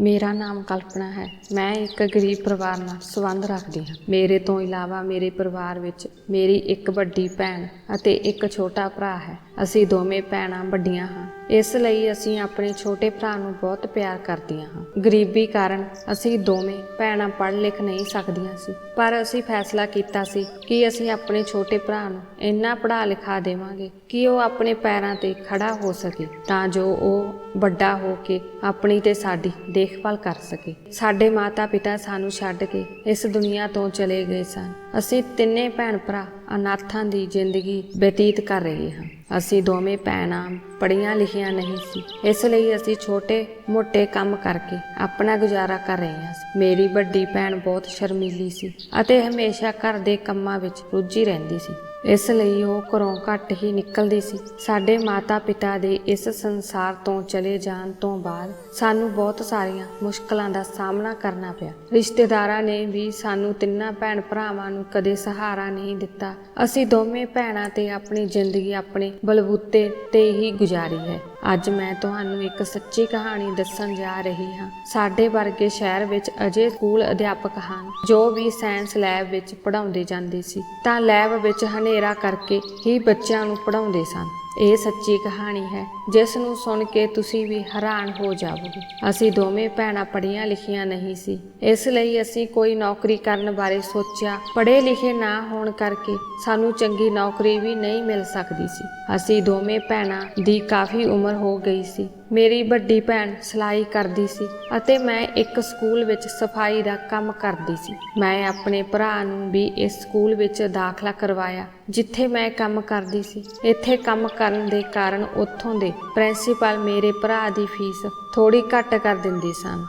ਮੇਰਾ ਨਾਮ ਕਲਪਨਾ ਹੈ। ਮੈਂ ਇੱਕ ਗਰੀਬ ਪਰਿਵਾਰ ਨਾਲ ਸੰਬੰਧ ਰੱਖਦੀ ਹਾਂ। ਮੇਰੇ ਤੋਂ ਇਲਾਵਾ ਮੇਰੇ ਪਰਿਵਾਰ ਵਿੱਚ ਮੇਰੀ ਇੱਕ ਵੱਡੀ ਭੈਣ ਅਤੇ ਇੱਕ ਛੋਟਾ ਭਰਾ ਹੈ। ਅਸੀਂ ਦੋਵੇਂ ਭੈਣਾਂ ਵੱਡੀਆਂ ਹਾਂ, ਇਸ ਲਈ ਅਸੀਂ ਆਪਣੇ ਛੋਟੇ ਭਰਾ ਨੂੰ ਬਹੁਤ ਪਿਆਰ ਕਰਦੀਆਂ ਹਾਂ। ਗਰੀਬੀ ਕਾਰਨ ਅਸੀਂ ਦੋਵੇਂ ਭੈਣਾਂ ਪੜ੍ਹ ਲਿਖ ਨਹੀਂ ਸਕਦੀਆਂ ਸੀ, ਪਰ ਅਸੀਂ ਫੈਸਲਾ ਕੀਤਾ ਸੀ ਕਿ ਅਸੀਂ ਆਪਣੇ ਛੋਟੇ ਭਰਾ ਨੂੰ ਇੰਨਾ ਪੜ੍ਹਾ ਲਿਖਾ ਦੇਵਾਂਗੇ ਕਿ ਉਹ ਆਪਣੇ ਪੈਰਾਂ ਤੇ ਖੜਾ ਹੋ ਸਕੇ, ਤਾਂ ਜੋ ਉਹ ਵੱਡਾ ਹੋ ਕੇ ਆਪਣੀ ਤੇ ਸਾਡੀ ਦੇਖਭਾਲ ਕਰ ਸਕੇ। ਸਾਡੇ ਮਾਤਾ ਪਿਤਾ ਸਾਨੂੰ ਛੱਡ ਕੇ ਇਸ ਦੁਨੀਆ ਤੋਂ ਚਲੇ ਗਏ ਸਨ। ਅਸੀਂ ਤਿੰਨੇ ਭੈਣ ਭਰਾ ਅਨਾਥਾਂ ਦੀ ਜ਼ਿੰਦਗੀ ਬਤੀਤ ਕਰ ਰਹੇ ਹਾਂ। ਅਸੀਂ ਦੋਵੇਂ ਭੈਣਾਂ ਪੜ੍ਹੀਆਂ ਲਿਖੀਆਂ ਨਹੀਂ ਸੀ, ਇਸ ਲਈ ਅਸੀਂ ਛੋਟੇ ਮੋਟੇ ਕੰਮ ਕਰਕੇ ਆਪਣਾ ਗੁਜ਼ਾਰਾ ਕਰ ਰਹੇ ਹਾਂ। ਮੇਰੀ ਵੱਡੀ ਭੈਣ ਬਹੁਤ ਸ਼ਰਮੀਲੀ ਸੀ ਅਤੇ ਹਮੇਸ਼ਾ ਘਰ ਦੇ ਕੰਮਾਂ ਵਿੱਚ ਰੁੱਝੀ ਰਹਿੰਦੀ ਸੀ, ਇਸ ਲਈ ਉਹ ਘਰੋਂ ਘੱਟ ਹੀ ਨਿਕਲਦੀ ਸੀ। ਸਾਡੇ ਮਾਤਾ ਪਿਤਾ ਦੇ ਇਸ ਸੰਸਾਰ ਤੋਂ ਚਲੇ ਜਾਣ ਤੋਂ ਬਾਅਦ ਸਾਨੂੰ ਬਹੁਤ ਸਾਰੀਆਂ ਮੁਸ਼ਕਲਾਂ ਦਾ ਸਾਹਮਣਾ ਕਰਨਾ ਪਿਆ। ਰਿਸ਼ਤੇਦਾਰਾਂ ਨੇ ਵੀ ਸਾਨੂੰ ਤਿੰਨਾਂ ਭੈਣ ਭਰਾਵਾਂ ਨੂੰ ਕਦੇ ਸਹਾਰਾ ਨਹੀਂ ਦਿੱਤਾ। ਅਸੀਂ ਦੋਵੇਂ ਭੈਣਾਂ ਤੇ ਆਪਣੀ ਜ਼ਿੰਦਗੀ ਆਪਣੇ ਬਲਬੂਤੇ ਤੇ ਹੀ ਗੁਜ਼ਾਰੀ ਹੈ। ਅੱਜ ਮੈਂ ਤੁਹਾਨੂੰ ਇੱਕ ਸੱਚੀ ਕਹਾਣੀ ਦੱਸਣ ਜਾ ਰਹੀ ਹਾਂ। ਸਾਡੇ ਵਰਗੇ ਸ਼ਹਿਰ ਵਿੱਚ ਅਜੇ ਸਕੂਲ ਅਧਿਆਪਕ ਹਨ ਜੋ ਵੀ ਸਾਇੰਸ ਲੈਬ ਵਿੱਚ ਪੜ੍ਹਾਉਂਦੇ ਜਾਂਦੇ ਸੀ ਤਾਂ ਲੈਬ ਵਿੱਚ ਹਨੇਰਾ ਕਰਕੇ ਹੀ ਬੱਚਿਆਂ ਨੂੰ ਪੜ੍ਹਾਉਂਦੇ ਸਨ। ਇਹ ਸੱਚੀ ਕਹਾਣੀ ਹੈ ਜਿਸ ਨੂੰ ਸੁਣ ਕੇ ਤੁਸੀਂ ਵੀ ਹੈਰਾਨ ਹੋ ਜਾਵੋਗੇ। ਅਸੀਂ ਦੋਵੇਂ ਭੈਣਾਂ ਪੜ੍ਹੀਆਂ ਲਿਖੀਆਂ ਨਹੀਂ ਸੀ, ਇਸ ਲਈ ਅਸੀਂ ਕੋਈ ਨੌਕਰੀ ਕਰਨ ਬਾਰੇ ਸੋਚਿਆ। ਪੜ੍ਹੇ ਲਿਖੇ ਨਾ ਹੋਣ ਕਰਕੇ ਸਾਨੂੰ ਚੰਗੀ ਨੌਕਰੀ ਵੀ ਨਹੀਂ ਮਿਲ ਸਕਦੀ ਸੀ। ਅਸੀਂ ਦੋਵੇਂ ਭੈਣਾਂ ਦੀ ਕਾਫੀ ਉਮਰ ਹੋ ਗਈ ਸੀ। ਮੇਰੀ ਵੱਡੀ ਭੈਣ ਸਿਲਾਈ ਕਰਦੀ ਸੀ ਅਤੇ ਮੈਂ ਇੱਕ ਸਕੂਲ ਵਿੱਚ ਸਫਾਈ ਦਾ ਕੰਮ ਕਰਦੀ ਸੀ। ਮੈਂ ਆਪਣੇ ਭਰਾ ਨੂੰ ਵੀ ਇਸ ਸਕੂਲ ਵਿੱਚ ਦਾਖਲਾ ਕਰਵਾਇਆ ਜਿੱਥੇ ਮੈਂ ਕੰਮ ਕਰਦੀ ਸੀ। ਇੱਥੇ ਕੰਮ ਕਰਨ ਦੇ ਕਾਰਨ ਉੱਥੋਂ ਦੇ ਪ੍ਰਿੰਸੀਪਲ ਮੇਰੇ ਭਰਾ ਦੀ ਫੀਸ ਥੋੜੀ ਘੱਟ ਕਰ ਦਿੰਦੇ ਸਨ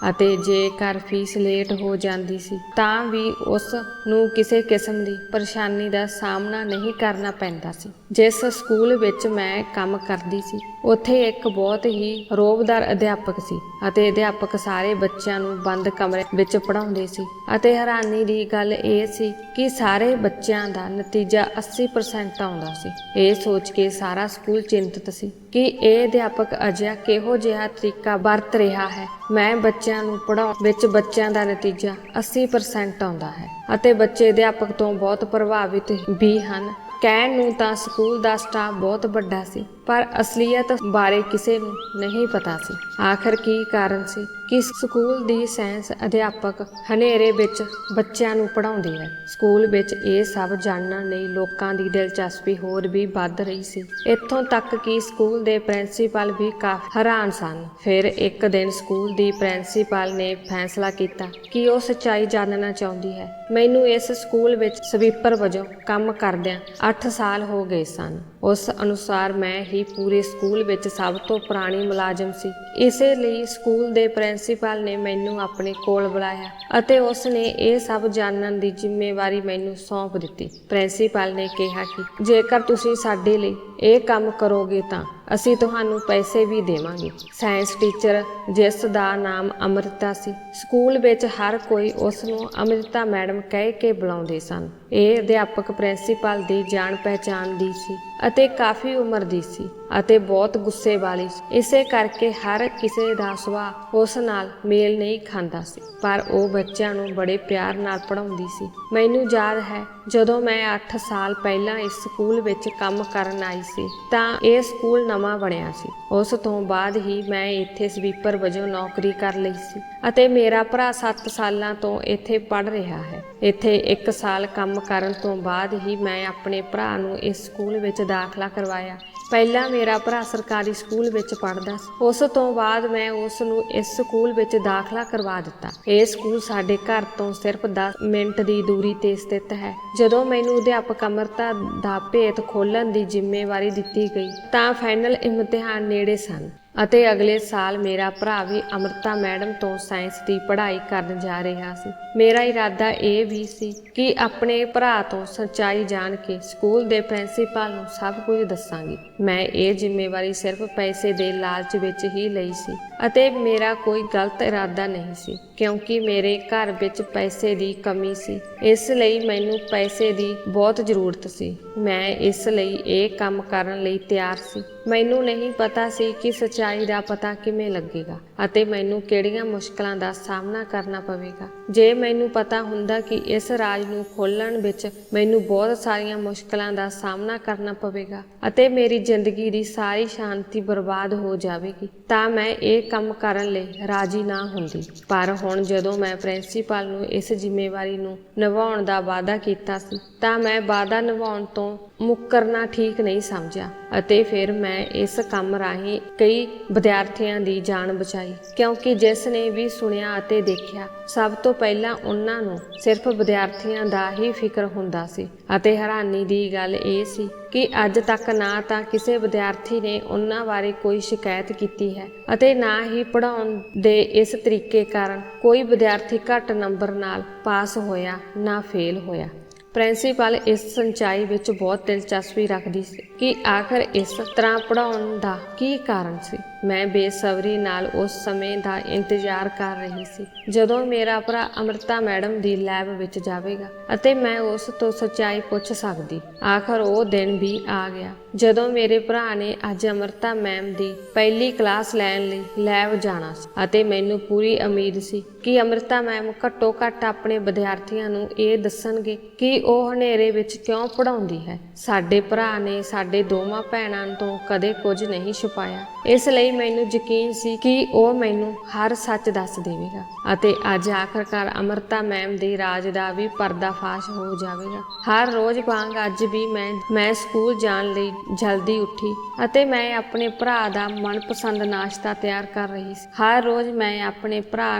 ਅਤੇ ਜੇਕਰ ਫੀਸ ਲੇਟ ਹੋ ਜਾਂਦੀ ਸੀ ਤਾਂ ਵੀ ਉਸ ਨੂੰ ਕਿਸੇ ਕਿਸਮ ਦੀ ਪਰੇਸ਼ਾਨੀ ਦਾ ਸਾਹਮਣਾ ਨਹੀਂ ਕਰਨਾ ਪੈਂਦਾ ਸੀ। ਜਿਸ ਸਕੂਲ ਵਿੱਚ ਮੈਂ ਕੰਮ ਕਰਦੀ ਸੀ ਉੱਥੇ ਇੱਕ ਬਹੁਤ ਹੀ ਰੋਹਬਦਾਰ ਅਧਿਆਪਕ ਸੀ ਅਤੇ ਅਧਿਆਪਕ ਸਾਰੇ ਬੱਚਿਆਂ ਨੂੰ ਬੰਦ ਕਮਰੇ ਵਿੱਚ ਪੜ੍ਹਾਉਂਦੇ ਸੀ ਅਤੇ ਹੈਰਾਨੀ ਦੀ ਗੱਲ ਇਹ ਸੀ ਕਿ ਸਾਰੇ ਬੱਚਿਆਂ ਦਾ ਨਤੀਜਾ 80% ਆਉਂਦਾ ਸੀ। ਇਹ ਸੋਚ ਕੇ ਸਾਰਾ ਸਕੂਲ ਚਿੰਤਤ ਸੀ ਕਿ ਇਹ ਅਧਿਆਪਕ ਅਜਿਹਾ ਕਿਹੋ ਜਿਹਾ ਤਰੀਕਾ ਵਰਤ ਰਿਹਾ ਹੈ। ਮੈਂ ਬੱਚਿਆਂ ਨੂੰ ਪੜ੍ਹਾਉਣ ਵਿੱਚ ਬੱਚਿਆਂ ਦਾ ਨਤੀਜਾ 80% ਆਉਂਦਾ ਹੈ ਅਤੇ ਬੱਚੇ ਅਧਿਆਪਕ ਤੋਂ ਬਹੁਤ ਪ੍ਰਭਾਵਿਤ ਵੀ ਹਨ। ਕਹਿਣ ਨੂੰ ਤਾਂ ਸਕੂਲ ਦਾ ਸਟਾਫ ਬਹੁਤ ਵੱਡਾ ਸੀ, ਪਰ ਅਸਲੀਅਤ ਬਾਰੇ ਕਿਸੇ ਨੂੰ ਨਹੀਂ ਪਤਾ ਸੀ। ਆਖਰ ਕੀ ਕਾਰਨ ਸੀ ਕਿ ਸਕੂਲ ਦੀ ਸਾਇੰਸ ਅਧਿਆਪਕ ਹਨੇਰੇ ਵਿੱਚ ਬੱਚਿਆਂ ਨੂੰ ਪੜ੍ਹਾਉਂਦੀ ਹੈ। ਸਕੂਲ ਵਿੱਚ ਇਹ ਸਭ ਜਾਣਨ ਲਈ ਲੋਕਾਂ ਦੀ ਦਿਲਚਸਪੀ ਹੋਰ ਵੀ ਵੱਧ ਰਹੀ ਸੀ, ਇੱਥੋਂ ਤੱਕ ਕਿ ਸਕੂਲ ਦੇ ਪ੍ਰਿੰਸੀਪਲ ਵੀ ਕਾਫੀ ਹੈਰਾਨ ਸਨ। ਫਿਰ ਇੱਕ ਦਿਨ ਸਕੂਲ ਦੀ ਪ੍ਰਿੰਸੀਪਲ ਨੇ ਫੈਸਲਾ ਕੀਤਾ ਕਿ ਉਹ ਸੱਚਾਈ ਜਾਣਨਾ ਚਾਹੁੰਦੀ ਹੈ। ਮੈਨੂੰ ਇਸ ਸਕੂਲ ਵਿੱਚ ਸਵੀਪਰ ਵਜੋਂ ਕੰਮ ਕਰਦਿਆਂ 8 ਸਾਲ ਹੋ ਗਏ ਸਨ। ਉਸ ਅਨੁਸਾਰ ਮੈਂ ਹੀ ਪੂਰੇ ਸਕੂਲ ਵਿੱਚ ਸਭ ਤੋਂ ਪੁਰਾਣੀ ਮੁਲਾਜ਼ਮ ਸੀ। ਇਸੇ ਲਈ ਸਕੂਲ ਦੇ ਪ੍ਰਿੰਸੀਪਲ ਨੇ ਮੈਨੂੰ ਆਪਣੇ ਕੋਲ ਬੁਲਾਇਆ ਅਤੇ ਉਸ ਨੇ ਇਹ ਸਭ ਜਾਣਨ ਦੀ ਜ਼ਿੰਮੇਵਾਰੀ ਮੈਨੂੰ ਸੌਂਪ ਦਿੱਤੀ। ਪ੍ਰਿੰਸੀਪਲ ਨੇ ਕਿਹਾ ਕਿ ਜੇਕਰ ਤੁਸੀਂ ਸਾਡੇ ਲਈ ਇਹ ਕੰਮ ਕਰੋਗੇ ਤਾਂ ਅਸੀਂ ਤੁਹਾਨੂੰ ਪੈਸੇ ਵੀ ਦੇਵਾਂਗੇ। ਸਾਇੰਸ ਟੀਚਰ ਜਿਸ ਦਾ ਨਾਮ ਅੰਮ੍ਰਿਤਾ ਸੀ, ਸਕੂਲ ਵਿੱਚ ਹਰ ਕੋਈ ਉਸ ਨੂੰ ਅੰਮ੍ਰਿਤਾ ਮੈਡਮ ਕਹਿ ਕੇ ਬੁਲਾਉਂਦੇ ਸਨ। ਇਹ ਅਧਿਆਪਕ ਪ੍ਰਿੰਸੀਪਲ ਦੀ ਜਾਣ ਪਹਿਚਾਣ ਦੀ ਸੀ ਅਤੇ ਕਾਫੀ ਉਮਰ ਦੀ ਸੀ ਅਤੇ ਬਹੁਤ ਗੁੱਸੇ ਵਾਲੀ ਸੀ। ਇਸੇ ਕਰਕੇ ਹਰ ਕਿਸੇ ਦਾ ਸੁਭਾਅ ਉਸ ਨਾਲ ਮੇਲ ਨਹੀਂ ਖਾਂਦਾ ਸੀ, ਪਰ ਉਹ ਬੱਚਿਆਂ ਨੂੰ ਬੜੇ ਪਿਆਰ ਨਾਲ ਪੜ੍ਹਾਉਂਦੀ ਸੀ। ਮੈਨੂੰ ਯਾਦ ਹੈ ਜਦੋਂ ਮੈਂ 8 ਸਾਲ ਪਹਿਲਾਂ ਇਸ ਸਕੂਲ ਵਿੱਚ ਕੰਮ ਕਰਨ ਆਈ ਸੀ ਤਾਂ ਇਹ ਸਕੂਲ ਨਵਾਂ ਬਣਿਆ ਸੀ। ਉਸ ਤੋਂ ਬਾਅਦ ਹੀ ਮੈਂ ਇੱਥੇ ਸਵੀਪਰ ਵਜੋਂ ਨੌਕਰੀ ਕਰ ਲਈ ਸੀ ਅਤੇ ਮੇਰਾ ਭਰਾ 7 ਸਾਲਾਂ ਤੋਂ ਇੱਥੇ ਪੜ੍ਹ ਰਿਹਾ ਹੈ। ਇੱਥੇ 1 ਸਾਲ ਕੰਮ ਕਰਨ ਤੋਂ ਬਾਅਦ ਹੀ ਮੈਂ ਆਪਣੇ ਭਰਾ ਨੂੰ ਇਸ ਸਕੂਲ ਵਿੱਚ ਦਾਖਲਾ ਕਰਵਾਇਆ। ਪਹਿਲਾਂ ਮੇਰਾ ਭਰਾ ਸਰਕਾਰੀ ਸਕੂਲ ਵਿੱਚ ਪੜ੍ਹਦਾ ਸੀ, ਉਸ ਤੋਂ ਬਾਅਦ ਮੈਂ ਉਸ ਨੂੰ ਇਸ ਸਕੂਲ ਵਿੱਚ ਦਾਖਲਾ ਕਰਵਾ ਦਿੱਤਾ। ਇਹ ਸਕੂਲ ਸਾਡੇ ਘਰ ਤੋਂ ਸਿਰਫ 10 ਮਿੰਟ ਦੀ ਦੂਰੀ ਤੇ ਸਥਿਤ ਹੈ। ਜਦੋਂ ਮੈਨੂੰ ਅਧਿਆਪਕ ਅੰਮ੍ਰਿਤਾ ਦਾ ਭੇਤ ਖੋਲ੍ਹਣ ਦੀ ਜ਼ਿੰਮੇਵਾਰੀ ਦਿੱਤੀ ਗਈ ਤਾਂ ਫਾਈਨਲ ਇਮਤਿਹਾਨ ਨੇੜੇ ਸਨ ਅਤੇ ਅਗਲੇ ਸਾਲ ਮੇਰਾ ਭਰਾ ਵੀ ਅੰਮ੍ਰਿਤਾ ਮੈਡਮ ਤੋਂ ਸਾਇੰਸ ਦੀ ਪੜ੍ਹਾਈ ਕਰਨ ਜਾ ਰਿਹਾ ਸੀ। ਮੇਰਾ ਇਰਾਦਾ ਇਹ ਵੀ ਸੀ ਕਿ ਆਪਣੇ ਭਰਾ ਤੋਂ ਸੱਚਾਈ ਜਾਣ ਕੇ ਸਕੂਲ ਦੇ ਪ੍ਰਿੰਸੀਪਲ ਨੂੰ ਸਭ ਕੁਝ ਦੱਸਾਂਗੀ। ਮੈਂ ਇਹ ਜ਼ਿੰਮੇਵਾਰੀ ਸਿਰਫ ਪੈਸੇ ਦੇ ਲਾਲਚ ਵਿੱਚ ਹੀ ਲਈ ਸੀ ਅਤੇ ਮੇਰਾ ਕੋਈ ਗਲਤ ਇਰਾਦਾ ਨਹੀਂ ਸੀ, ਕਿਉਂਕਿ ਮੇਰੇ ਘਰ ਵਿੱਚ ਪੈਸੇ ਦੀ ਕਮੀ ਸੀ, ਇਸ ਲਈ ਮੈਨੂੰ ਪੈਸੇ ਦੀ ਬਹੁਤ ਜ਼ਰੂਰਤ ਸੀ। ਮੈਂ ਇਸ ਲਈ ਇਹ ਕੰਮ ਕਰਨ ਲਈ ਤਿਆਰ ਸੀ। ਮੈਨੂੰ ਨਹੀਂ ਪਤਾ ਸੀ ਕਿ ਸੱਚਾਈ ਦਾ ਪਤਾ ਕਿਵੇਂ ਲੱਗੇਗਾ ਅਤੇ ਮੈਨੂੰ ਕਿਹੜੀਆਂ ਮੁਸ਼ਕਲਾਂ ਦਾ ਸਾਹਮਣਾ ਕਰਨਾ ਪਵੇਗਾ। ਜੇ ਮੈਨੂੰ ਪਤਾ ਹੁੰਦਾ ਕਿ ਇਸ ਰਾਜ ਨੂੰ ਖੋਲ੍ਹਣ ਵਿੱਚ ਮੈਨੂੰ ਬਹੁਤ ਸਾਰੀਆਂ ਮੁਸ਼ਕਲਾਂ ਦਾ ਸਾਹਮਣਾ ਕਰਨਾ ਪਵੇਗਾ ਅਤੇ ਮੇਰੀ ਜ਼ਿੰਦਗੀ ਦੀ ਸਾਰੀ ਸ਼ਾਂਤੀ ਬਰਬਾਦ ਹੋ ਜਾਵੇਗੀ, ਤਾਂ ਮੈਂ ਇਹ ਕੰਮ ਕਰਨ ਲਈ ਰਾਜ਼ੀ ਨਾ ਹੁੰਦੀ। ਪਰ ਹੁਣ ਜਦੋਂ ਮੈਂ ਪ੍ਰਿੰਸੀਪਲ ਨੂੰ ਇਸ ਜ਼ਿੰਮੇਵਾਰੀ ਨੂੰ ਨਿਭਾਉਣ ਦਾ ਵਾਅਦਾ ਕੀਤਾ ਸੀ, ਤਾਂ ਮੈਂ ਵਾਅਦਾ ਨਿਭਾਉਣ ਤੋਂ ਮੁੱਕਰਨਾ ਠੀਕ ਨਹੀਂ ਸਮਝਿਆ ਅਤੇ ਫਿਰ ਮੈਂ ਇਸ ਕੰਮ ਰਾਹੀਂ ਕਈ ਵਿਦਿਆਰਥੀਆਂ ਦੀ ਜਾਨ ਬਚਾਈ, ਕਿਉਂਕਿ ਜਿਸ ਨੇ ਵੀ ਸੁਣਿਆ ਅਤੇ ਦੇਖਿਆ, ਸਭ ਤੋਂ ਪਹਿਲਾਂ ਉਹਨਾਂ ਨੂੰ ਸਿਰਫ ਵਿਦਿਆਰਥੀਆਂ ਦਾ ਹੀ ਫਿਕਰ ਹੁੰਦਾ ਸੀ। ਅਤੇ ਹੈਰਾਨੀ ਦੀ ਗੱਲ ਇਹ ਸੀ ਕਿ ਅੱਜ ਤੱਕ ਨਾ ਤਾਂ ਕਿਸੇ ਵਿਦਿਆਰਥੀ ਨੇ ਉਹਨਾਂ ਬਾਰੇ ਕੋਈ ਸ਼ਿਕਾਇਤ ਕੀਤੀ ਹੈ ਅਤੇ ਨਾ ਹੀ ਪੜ੍ਹਾਉਣ ਦੇ ਇਸ ਤਰੀਕੇ ਕਾਰਨ ਕੋਈ ਵਿਦਿਆਰਥੀ ਘੱਟ ਨੰਬਰ ਨਾਲ ਪਾਸ ਹੋਇਆ ਨਾ ਫੇਲ ਹੋਇਆ। ਪ੍ਰਿੰਸੀਪਲ ਇਸ ਸੱਚਾਈ ਵਿੱਚ ਬਹੁਤ ਦਿਲਚਸਪੀ ਰੱਖਦੀ ਸੀ ਕਿ ਆਖਰ ਇਸ ਤਰ੍ਹਾਂ ਪੜ੍ਹਾਉਣ ਦਾ ਕੀ ਕਾਰਨ ਸੀ। ਮੈਂ ਬੇਸਬਰੀ ਨਾਲ ਉਸ ਸਮੇਂ ਦਾ ਇੰਤਜ਼ਾਰ ਕਰ ਰਹੀ ਸੀ ਜਦੋਂ ਮੇਰਾ ਭਰਾ ਅੰਮ੍ਰਿਤਾ ਮੈਡਮ ਦੀ ਲੈਬ ਵਿੱਚ ਜਾਵੇਗਾ ਅਤੇ ਮੈਂ ਉਸ ਤੋਂ ਸੱਚਾਈ ਪੁੱਛ ਸਕਦੀ। ਆਖਰ ਉਹ ਦਿਨ ਵੀ ਆ ਗਿਆ ਜਦੋਂ ਮੇਰੇ ਭਰਾ ਨੇ ਅੱਜ ਅੰਮ੍ਰਿਤਾ ਮੈਮ ਦੀ ਪਹਿਲੀ ਕਲਾਸ ਲੈਣ ਲਈ ਲੈਬ ਜਾਣਾ ਸੀ ਅਤੇ ਮੈਨੂੰ ਪੂਰੀ ਉਮੀਦ ਸੀ ਕਿ ਅੰਮ੍ਰਿਤਾ ਮੈਮ ਘੱਟੋ ਘੱਟ ਆਪਣੇ ਵਿਦਿਆਰਥੀਆਂ ਨੂੰ ਇਹ ਦੱਸਣਗੇ ਕਿ ਉਹ ਹਨੇਰੇ ਵਿੱਚ ਕਿਉਂ ਪੜ੍ਹਾਉਂਦੀ ਹੈ। ਸਾਡੇ ਭਰਾ ਨੇ ਸਾਡੇ ਦੋਵਾਂ ਭੈਣਾਂ ਤੋਂ ਕਦੇ ਕੁਝ ਨਹੀਂ ਛੁਪਾਇਆ, ਇਸ ਲਈ ਮੈਨੂੰ ਯਕੀਨ ਸੀ ਕਿ ਉਹ ਮੈਨੂੰ ਹਰ ਸੱਚ ਦੱਸ ਦੇਵੇਗਾ ਅਤੇ ਅੱਜ ਆਖਰਕਾਰ ਅੰਮ੍ਰਿਤਾ ਮੈਮ ਦੇ ਰਾਜ ਦਾ ਵੀ ਪਰਦਾਫਾਸ਼ ਹੋ ਜਾਵੇਗਾ। ਹਰ ਰੋਜ਼ ਵਾਂਗ ਅੱਜ ਵੀ ਮੈਂ ਸਕੂਲ ਜਾਣ ਲਈ ਜਲਦੀ ਉੱਠੀ ਅਤੇ ਮੈਂ ਆਪਣੇ ਭਰਾ ਦਾ ਮਨਪਸੰਦ ਨਾਸ਼ਤਾ ਤਿਆਰ ਕਰ ਰਹੀ ਸੀ। ਹਰ ਰੋਜ਼ ਮੈਂ ਆਪਣੇ ਭਰਾ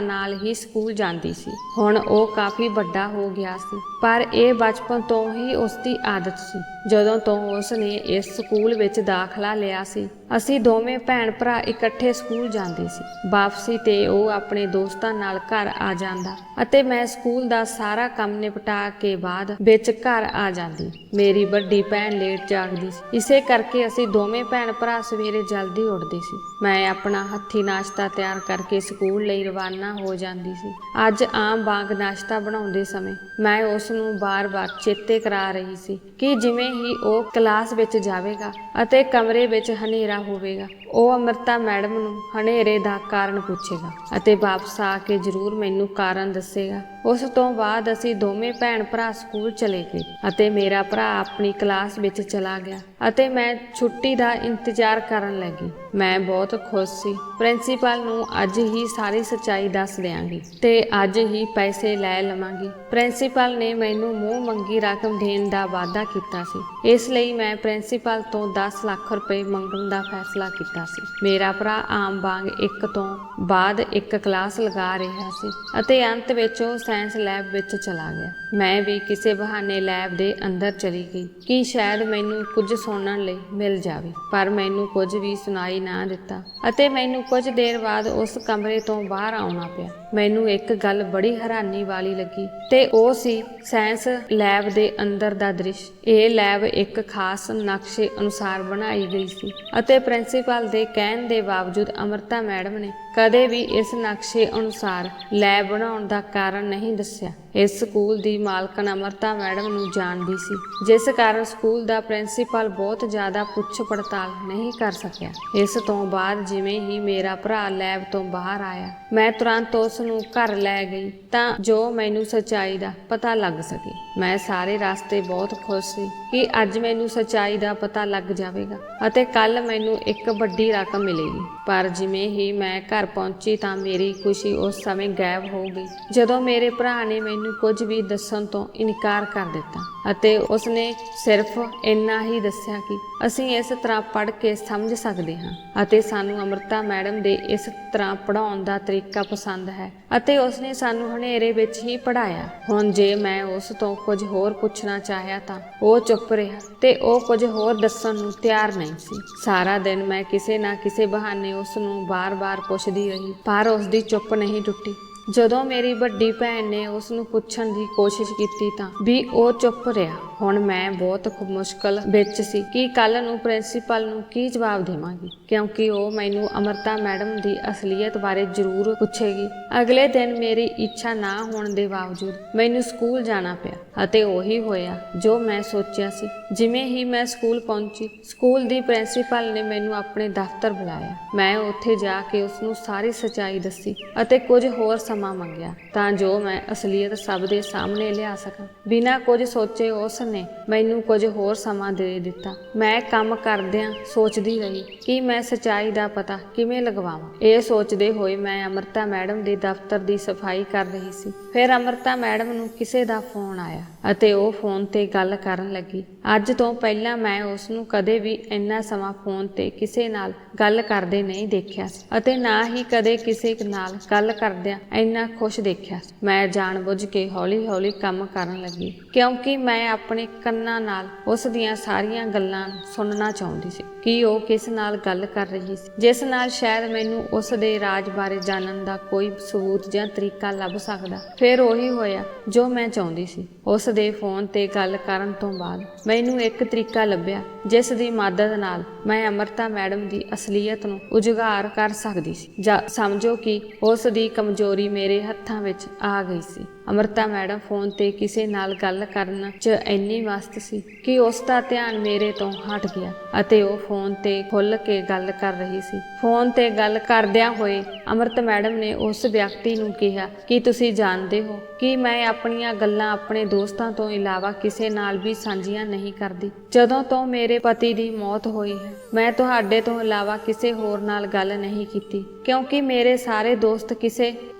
ਨਾਲ ਹੀ ਸਕੂਲ ਜਾਂਦੀ ਸੀ। ਹੁਣ ਉਹ ਕਾਫੀ ਵੱਡਾ ਹੋ ਗਿਆ ਸੀ, ਪਰ ਇਹ ਬਚਪਨ ਤੋਂ ਹੀ ਉਸ ਦੀ ਆਦਤ ਸੀ। ਜਦੋਂ ਤੋਂ ਉਸ ਨੇ ਇਸ ਸਕੂਲ ਵਿੱਚ ਦਾਖਲਾ ਲਿਆ ਸੀ, ਅਸੀਂ ਦੋਵੇਂ ਭੈਣ ਭਰਾ ਇਕੱਠੇ ਸਕੂਲ ਜਾਂਦੇ ਸੀ। ਵਾਪਸੀ ਤੇ ਉਹ ਆਪਣੇ ਦੋਸਤਾਂ ਨਾਲ ਘਰ ਆ ਜਾਂਦਾ ਅਤੇ ਮੈਂ ਸਕੂਲ ਦਾ ਸਾਰਾ ਕੰਮ ਨਿਪਟਾ ਕੇ ਬਾਅਦ ਵਿੱਚ ਘਰ ਆ ਜਾਂਦੀ। ਮੇਰੀ ਵੱਡੀ ਭੈਣ ਲੇਟ ਜਾਗਦੀ ਸੀ, ਇਸੇ ਕਰਕੇ ਅਸੀਂ ਦੋਵੇਂ ਭੈਣ ਭਰਾ ਸਵੇਰੇ ਜਲਦੀ ਉੱਠਦੇ ਸੀ। ਮੈਂ ਆਪਣਾ ਹੱਥੀਂ ਨਾਸ਼ਤਾ ਤਿਆਰ ਕਰਕੇ ਸਕੂਲ ਲਈ ਰਵਾਨਾ ਹੋ ਜਾਂਦੀ ਸੀ। ਅੱਜ ਆਮ ਵਾਂਗ ਨਾਸ਼ਤਾ ਬਣਾਉਂਦੇ ਸਮੇਂ ਮੈਂ ਉਸ ਨੂੰ ਬਾਰ-ਬਾਰ ਚੇਤੇ ਕਰਾ ਰਹੀ ਸੀ ਕਿ ਜਿਵੇਂ ਹੀ ਉਹ ਕਲਾਸ ਵਿੱਚ ਜਾਵੇਗਾ ਅਤੇ ਕਮਰੇ ਵਿੱਚ ਹਨੇਰਾ ਹੋਵੇਗਾ, ਉਹ ਅੰਮ੍ਰਿਤਾ ਮੈਡਮ ਨੂੰ ਹਨੇਰੇ ਦਾ ਕਾਰਨ ਪੁੱਛੇਗਾ ਅਤੇ ਵਾਪਸ ਆ ਕੇ ਜ਼ਰੂਰ ਮੈਨੂੰ ਕਾਰਨ ਦੱਸੇਗਾ। ਉਸ ਤੋਂ ਬਾਅਦ ਅਸੀਂ ਦੋਵੇਂ ਭੈਣ ਭਰਾ ਸਕੂਲ ਚਲੇ ਗਏ ਅਤੇ ਮੇਰਾ ਭਰਾ ਆਪਣੀ ਕਲਾਸ ਵਿੱਚ ਚਲਾ ਗਿਆ ਅਤੇ ਮੈਂ ਛੁੱਟੀ ਦਾ ਇੰਤਜ਼ਾਰ ਕਰਨ ਲੱਗੀ। ਮੈਂ ਬਹੁਤ ਖੁਸ਼ ਸੀ। ਪ੍ਰਿੰਸੀਪਲ ਨੂੰ ਅੱਜ ਹੀ ਸਾਰੀ ਸੱਚਾਈ ਦੱਸ ਦਿਆਂਗੀ ਤੇ ਅੱਜ ਹੀ ਪੈਸੇ ਲੈ ਲਵਾਂਗੀ। ਪ੍ਰਿੰਸੀਪਲ ਨੇ ਮੈਨੂੰ ਮੂੰਹ ਮੰਗੀ ਰਕਮ ਦੇਣ ਦਾ ਵਾਅਦਾ ਕੀਤਾ ਸੀ, ਇਸ ਲਈ ਮੈਂ ਪ੍ਰਿੰਸੀਪਲ ਤੋਂ 10 ਲੱਖ ਰੁਪਏ ਮੰਗਣ ਦਾ ਫੈਸਲਾ ਕੀਤਾ ਸੀ। ਮੇਰਾ ਭਰਾ ਆਮ ਵਾਂਗ ਇੱਕ ਤੋਂ ਬਾਅਦ ਇੱਕ ਕਲਾਸ ਲਗਾ ਰਿਹਾ ਸੀ ਅਤੇ ਅੰਤ ਵਿੱਚ ਉਹ ਸਾਇੰਸ ਲੈਬ ਵਿੱਚ ਚਲਾ ਗਿਆ। ਮੈਂ ਵੀ ਕਿਸੇ ਬਹਾਨੇ ਲੈਬ ਦੇ ਅੰਦਰ ਚਲੀ ਗਈ ਕਿ ਸ਼ਾਇਦ ਮੈਨੂੰ ਕੁਝ ਸੁਣਨ ਲਈ ਮਿਲ ਜਾਵੇ, ਪਰ ਮੈਨੂੰ ਕੁਝ ਵੀ ਸੁਣਾਈ ਨਾ ਦਿੱਤਾ ਅਤੇ ਮੈਨੂੰ ਕੁਝ ਦੇਰ ਬਾਅਦ ਉਸ ਕਮਰੇ ਤੋਂ ਬਾਹਰ ਆਉਣਾ ਪਿਆ। ਮੈਨੂੰ ਇੱਕ ਗੱਲ ਬੜੀ ਹੈਰਾਨੀ ਵਾਲੀ ਲੱਗੀ ਤੇ ਉਹ ਸੀ ਸਾਇੰਸ ਲੈਬ ਦੇ ਅੰਦਰ ਦਾ ਦ੍ਰਿਸ਼। ਇਹ ਲੈਬ ਇੱਕ ਖਾਸ ਨਕਸ਼ੇ ਅਨੁਸਾਰ ਬਣਾਈ ਗਈ ਸੀ ਅਤੇ ਪ੍ਰਿੰਸੀਪਲ ਦੇ ਕਹਿਣ ਦੇ ਬਾਵਜੂਦ ਅੰਮ੍ਰਿਤਾ ਮੈਡਮ ਨੇ ਕਦੇ ਵੀ ਇਸ ਨਕਸ਼ੇ ਅਨੁਸਾਰ ਲੈਬ ਬਣਾਉਣ ਦਾ ਕਾਰਨ ਨਹੀਂ ਦੱਸਿਆ। ਇਸ ਸਕੂਲ ਦੀ ਮਾਲਕਣ ਅੰਮ੍ਰਿਤਾ ਮੈਡਮ ਨੂੰ ਜਾਣਦੀ ਸੀ, ਜਿਸ ਕਾਰਨ ਸਕੂਲ ਦਾ ਪ੍ਰਿੰਸੀਪਲ ਬਹੁਤ ਜ਼ਿਆਦਾ ਪੁੱਛ ਪੜਤਾਲ ਨਹੀਂ ਕਰ ਸਕਿਆ। ਇਸ ਤੋਂ ਬਾਅਦ ਜਿਵੇਂ ਹੀ ਮੇਰਾ ਭਰਾ ਲੈਬ ਤੋਂ ਬਾਹਰ ਆਇਆ, ਮੈਂ ਤੁਰੰਤ ਉਸ ਨੂੰ ਘਰ ਲੈ ਗਈ ਤਾਂ ਜੋ ਮੈਨੂੰ ਸੱਚਾਈ ਦਾ ਪਤਾ ਲੱਗ ਸਕੇ। ਮੈਂ ਸਾਰੇ ਰਸਤੇ ਬਹੁਤ ਖੁਸ਼ ਸੀ ਕਿ ਅੱਜ ਮੈਨੂੰ ਸੱਚਾਈ ਦਾ ਪਤਾ ਲੱਗ ਜਾਵੇਗਾ ਅਤੇ ਕੱਲ ਮੈਨੂੰ ਇੱਕ ਵੱਡੀ ਰਕਮ ਮਿਲੇਗੀ। ਪਰ ਜਿਵੇਂ ਹੀ ਮੈਂ ਘਰ ਪਹੁੰਚੀ ਤਾਂ ਮੇਰੀ ਖੁਸ਼ੀ ਉਸ ਸਮੇਂ ਗਾਇਬ ਹੋ ਗਈ ਜਦੋਂ ਮੇਰੇ ਭਰਾ ਨੇ ਮੈਨੂੰ ਕੁਝ ਵੀ ਦੱਸਣ ਤੋਂ ਇਨਕਾਰ ਕਰ ਦਿੱਤਾ ਅਤੇ ਉਸਨੇ ਸਿਰਫ ਇੰਨਾ ਹੀ ਦੱਸਿਆ ਕਿ ਅਸੀਂ ਇਸ ਤਰ੍ਹਾਂ ਪੜ੍ਹ ਕੇ ਸਮਝ ਸਕਦੇ ਹਾਂ ਅਤੇ ਸਾਨੂੰ ਅੰਮ੍ਰਿਤਾ ਮੈਡਮ ਦੇ ਇਸ ਤਰ੍ਹਾਂ ਪੜ੍ਹਾਉਣ ਦਾ ਤਰੀਕਾ ਪਸੰਦ ਹੈ ਅਤੇ ਉਸਨੇ ਸਾਨੂੰ ਹਨੇਰੇ ਵਿੱਚ ਹੀ ਪੜ੍ਹਾਇਆ। ਹੁਣ ਜੇ ਮੈਂ ਉਸ ਤੋਂ ਕੁਝ ਹੋਰ ਪੁੱਛਣਾ ਚਾਹਿਆ ਤਾਂ ਉਹ ਚੁੱਪ ਰਿਹਾ ਤੇ ਉਹ ਕੁਝ ਹੋਰ ਦੱਸਣ ਨੂੰ ਤਿਆਰ ਨਹੀਂ ਸੀ। ਸਾਰਾ ਦਿਨ ਮੈਂ ਕਿਸੇ ਨਾ ਕਿਸੇ ਬਹਾਨੇ ਉਸ ਨੂੰ ਬਾਰ-ਬਾਰ ਪੁੱਛਦੀ ਰਹੀ, ਪਰ ਉਸ ਦੀ ਚੁੱਪ ਨਹੀਂ ਟੁੱਟੀ। ਜਦੋਂ ਮੇਰੀ ਵੱਡੀ ਭੈਣ ਨੇ ਉਸ ਨੂੰ ਪੁੱਛਣ ਦੀ ਕੋਸ਼ਿਸ਼ ਕੀਤੀ ਤਾਂ ਵੀ ਉਹ ਚੁੱਪ ਰਿਹਾ। ਹੁਣ ਮੈਂ ਬਹੁਤ ਮੁਸ਼ਕਲ ਵਿੱਚ ਸੀ ਕਿ ਕੱਲ ਨੂੰ ਪ੍ਰਿੰਸੀਪਲ ਨੂੰ ਕੀ ਜਵਾਬ ਦੇਵਾਂਗੀ, ਕਿਉਂਕਿ ਉਹ ਮੈਨੂੰ ਅਮਰਤਾ ਮੈਡਮ ਦੀ ਅਸਲੀਅਤ ਬਾਰੇ ਜ਼ਰੂਰ ਪੁੱਛੇਗੀ। ਅਗਲੇ ਦਿਨ ਮੇਰੀ ਇੱਛਾ ਨਾ ਹੋਣ ਦੇ ਬਾਵਜੂਦ ਮੈਨੂੰ ਸਕੂਲ ਜਾਣਾ ਪਿਆ ਅਤੇ ਉਹੀ ਹੋਇਆ ਜੋ ਮੈਂ ਸੋਚਿਆ ਸੀ। ਜਿਵੇਂ ਹੀ ਮੈਂ ਸਕੂਲ ਪਹੁੰਚੀ, ਸਕੂਲ ਦੀ ਪ੍ਰਿੰਸੀਪਲ ਨੇ ਮੈਨੂੰ ਆਪਣੇ ਦਫ਼ਤਰ ਬੁਲਾਇਆ। ਮੈਂ ਉੱਥੇ ਜਾ ਕੇ ਉਸ ਨੂੰ ਸਾਰੀ ਸੱਚਾਈ ਦੱਸੀ ਅਤੇ ਕੁਝ ਹੋਰ ਸਮਾਂ ਮੰਗਿਆ ਤਾਂ ਜੋ ਮੈਂ ਅਸਲੀਅਤ ਸਭ ਦੇ ਸਾਹਮਣੇ ਲਿਆ ਸਕਾਂ। ਬਿਨਾਂ ਕੁਝ ਸੋਚੇ ਉਸ ਨੇ ਮੈਨੂੰ ਕੁਝ ਹੋਰ ਸਮਾਂ ਦੇ ਦਿੱਤਾ। ਮੈਂ ਕੰਮ ਕਰਦਿਆਂ ਸੋਚਦੀ ਰਹੀ ਕਿ ਮੈਂ ਸੱਚਾਈ ਦਾ ਪਤਾ ਕਿਵੇਂ ਲਗਵਾਵਾਂ। ਇਹ ਸੋਚਦੇ ਹੋਏ ਮੈਂ ਅਮਰਤਾ ਮੈਡਮ ਦੇ ਦਫ਼ਤਰ ਦੀ ਸਫਾਈ ਕਰ ਰਹੀ ਸੀ। ਫਿਰ ਅਮਰਤਾ ਮੈਡਮ ਨੂੰ ਕਿਸੇ ਦਾ ਫੋਨ ਆਇਆ ਅਤੇ ਉਹ ਫੋਨ ਤੇ ਗੱਲ ਕਰਨ ਲੱਗੀ। ਅੱਜ ਤੋਂ ਪਹਿਲਾਂ ਮੈਂ ਉਸ ਨੂੰ ਕਦੇ ਵੀ ਇੰਨਾ ਸਮਾਂ ਫੋਨ ਤੇ ਕਿਸੇ ਨਾਲ ਗੱਲ ਕਰਦੇ ਨਹੀਂ ਦੇਖਿਆ ਸੀ ਅਤੇ ਨਾ ਹੀ ਕਦੇ ਕਿਸੇ ਨਾਲ ਗੱਲ ਕਰਦਿਆਂ ਇੰਨਾ ਖੁਸ਼ ਦੇਖਿਆ। ਮੈਂ ਜਾਣਬੁੱਝ ਕੇ ਹੌਲੀ-ਹੌਲੀ ਕੰਮ ਕਰਨ ਲੱਗੀ ਕਿਉਂਕਿ ਮੈਂ ਆਪਣੇ ਕੰਨਾਂ ਨਾਲ ਉਸ ਦੀਆਂ ਸਾਰੀਆਂ ਗੱਲਾਂ ਸੁਣਨਾ ਚਾਹੁੰਦੀ ਸੀ ਕਿ ਉਹ ਕਿਸ ਨਾਲ ਗੱਲ ਕਰ ਰਹੀ ਸੀ, ਜਿਸ ਨਾਲ ਸ਼ਾਇਦ ਮੈਨੂੰ ਉਸ ਦੇ ਰਾਜ ਬਾਰੇ ਜਾਣਨ ਦਾ ਕੋਈ ਸਬੂਤ ਜਾਂ ਤਰੀਕਾ ਲੱਭ ਸਕਦਾ। ਫਿਰ ਉਹੀ ਹੋਇਆ ਜੋ ਮੈਂ ਚਾਹੁੰਦੀ ਸੀ। ਉਸ ਦੇ ਫੋਨ ਤੇ ਗੱਲ ਕਰਨ ਤੋਂ ਬਾਅਦ ਮੈਨੂੰ ਇੱਕ ਤਰੀਕਾ ਲੱਭਿਆ ਜਿਸ ਦੀ ਮਦਦ ਨਾਲ ਮੈਂ ਅਮਰਤਾ ਮੈਡਮ ਦੀ ਅਸਲੀਅਤ ਨੂੰ ਉਜਾਗਰ ਕਰ ਸਕਦੀ ਸੀ। ਸਮਝੋ ਕਿ ਉਸ ਦੀ ਕਮਜ਼ੋਰੀ ਮੇਰੇ ਹੱਥਾਂ ਵਿੱਚ ਆ ਗਈ ਸੀ। ਅਮਰਤਾ ਮੈਡਮ ਫੋਨ ਤੇ ਕਿਸੇ ਨਾਲ ਗੱਲ ਕਰਨ 'ਚ ਇੰਨੀ ਮਸਤ ਸੀ ਕਿ ਉਸ ਦਾ ਧਿਆਨ ਮੇਰੇ ਤੋਂ ਹਟ ਗਿਆ ਅਤੇ ਉਹ ਫੋਨ ਤੇ ਖੁੱਲ੍ਹ ਕੇ ਗੱਲ ਕਰ ਰਹੀ ਸੀ। ਫੋਨ ਤੇ ਗੱਲ ਕਰਦਿਆਂ ਹੋਏ ਅਮਰਤ ਮੈਡਮ ਨੇ ਉਸ ਵਿਅਕਤੀ ਨੂੰ ਕਿਹਾ ਕਿ ਤੁਸੀਂ ਜਾਣਦੇ ਹੋ ਕਿ ਮੈਂ ਆਪਣੀਆਂ ਗੱਲਾਂ ਆਪਣੇ ਦੋਸਤਾਂ ਤੋਂ ਇਲਾਵਾ ਕਿਸੇ ਨਾਲ ਵੀ ਸਾਂਝੀਆਂ ਨਹੀਂ ਕਰਦੀ। ਜਦੋਂ ਤੋਂ ਮੇਰੇ ਪਤੀ ਦੀ ਮੌਤ ਹੋਈ ਹੈ, ਮੈਂ ਤੁਹਾਡੇ ਤੋਂ ਇਲਾਵਾ ਕਿਸੇ ਹੋਰ ਨਾਲ ਗੱਲ ਨਹੀਂ ਕੀਤੀ ਕਿਉਂਕਿ ਮੇਰੇ ਸਾਰੇ ਦੋਸਤ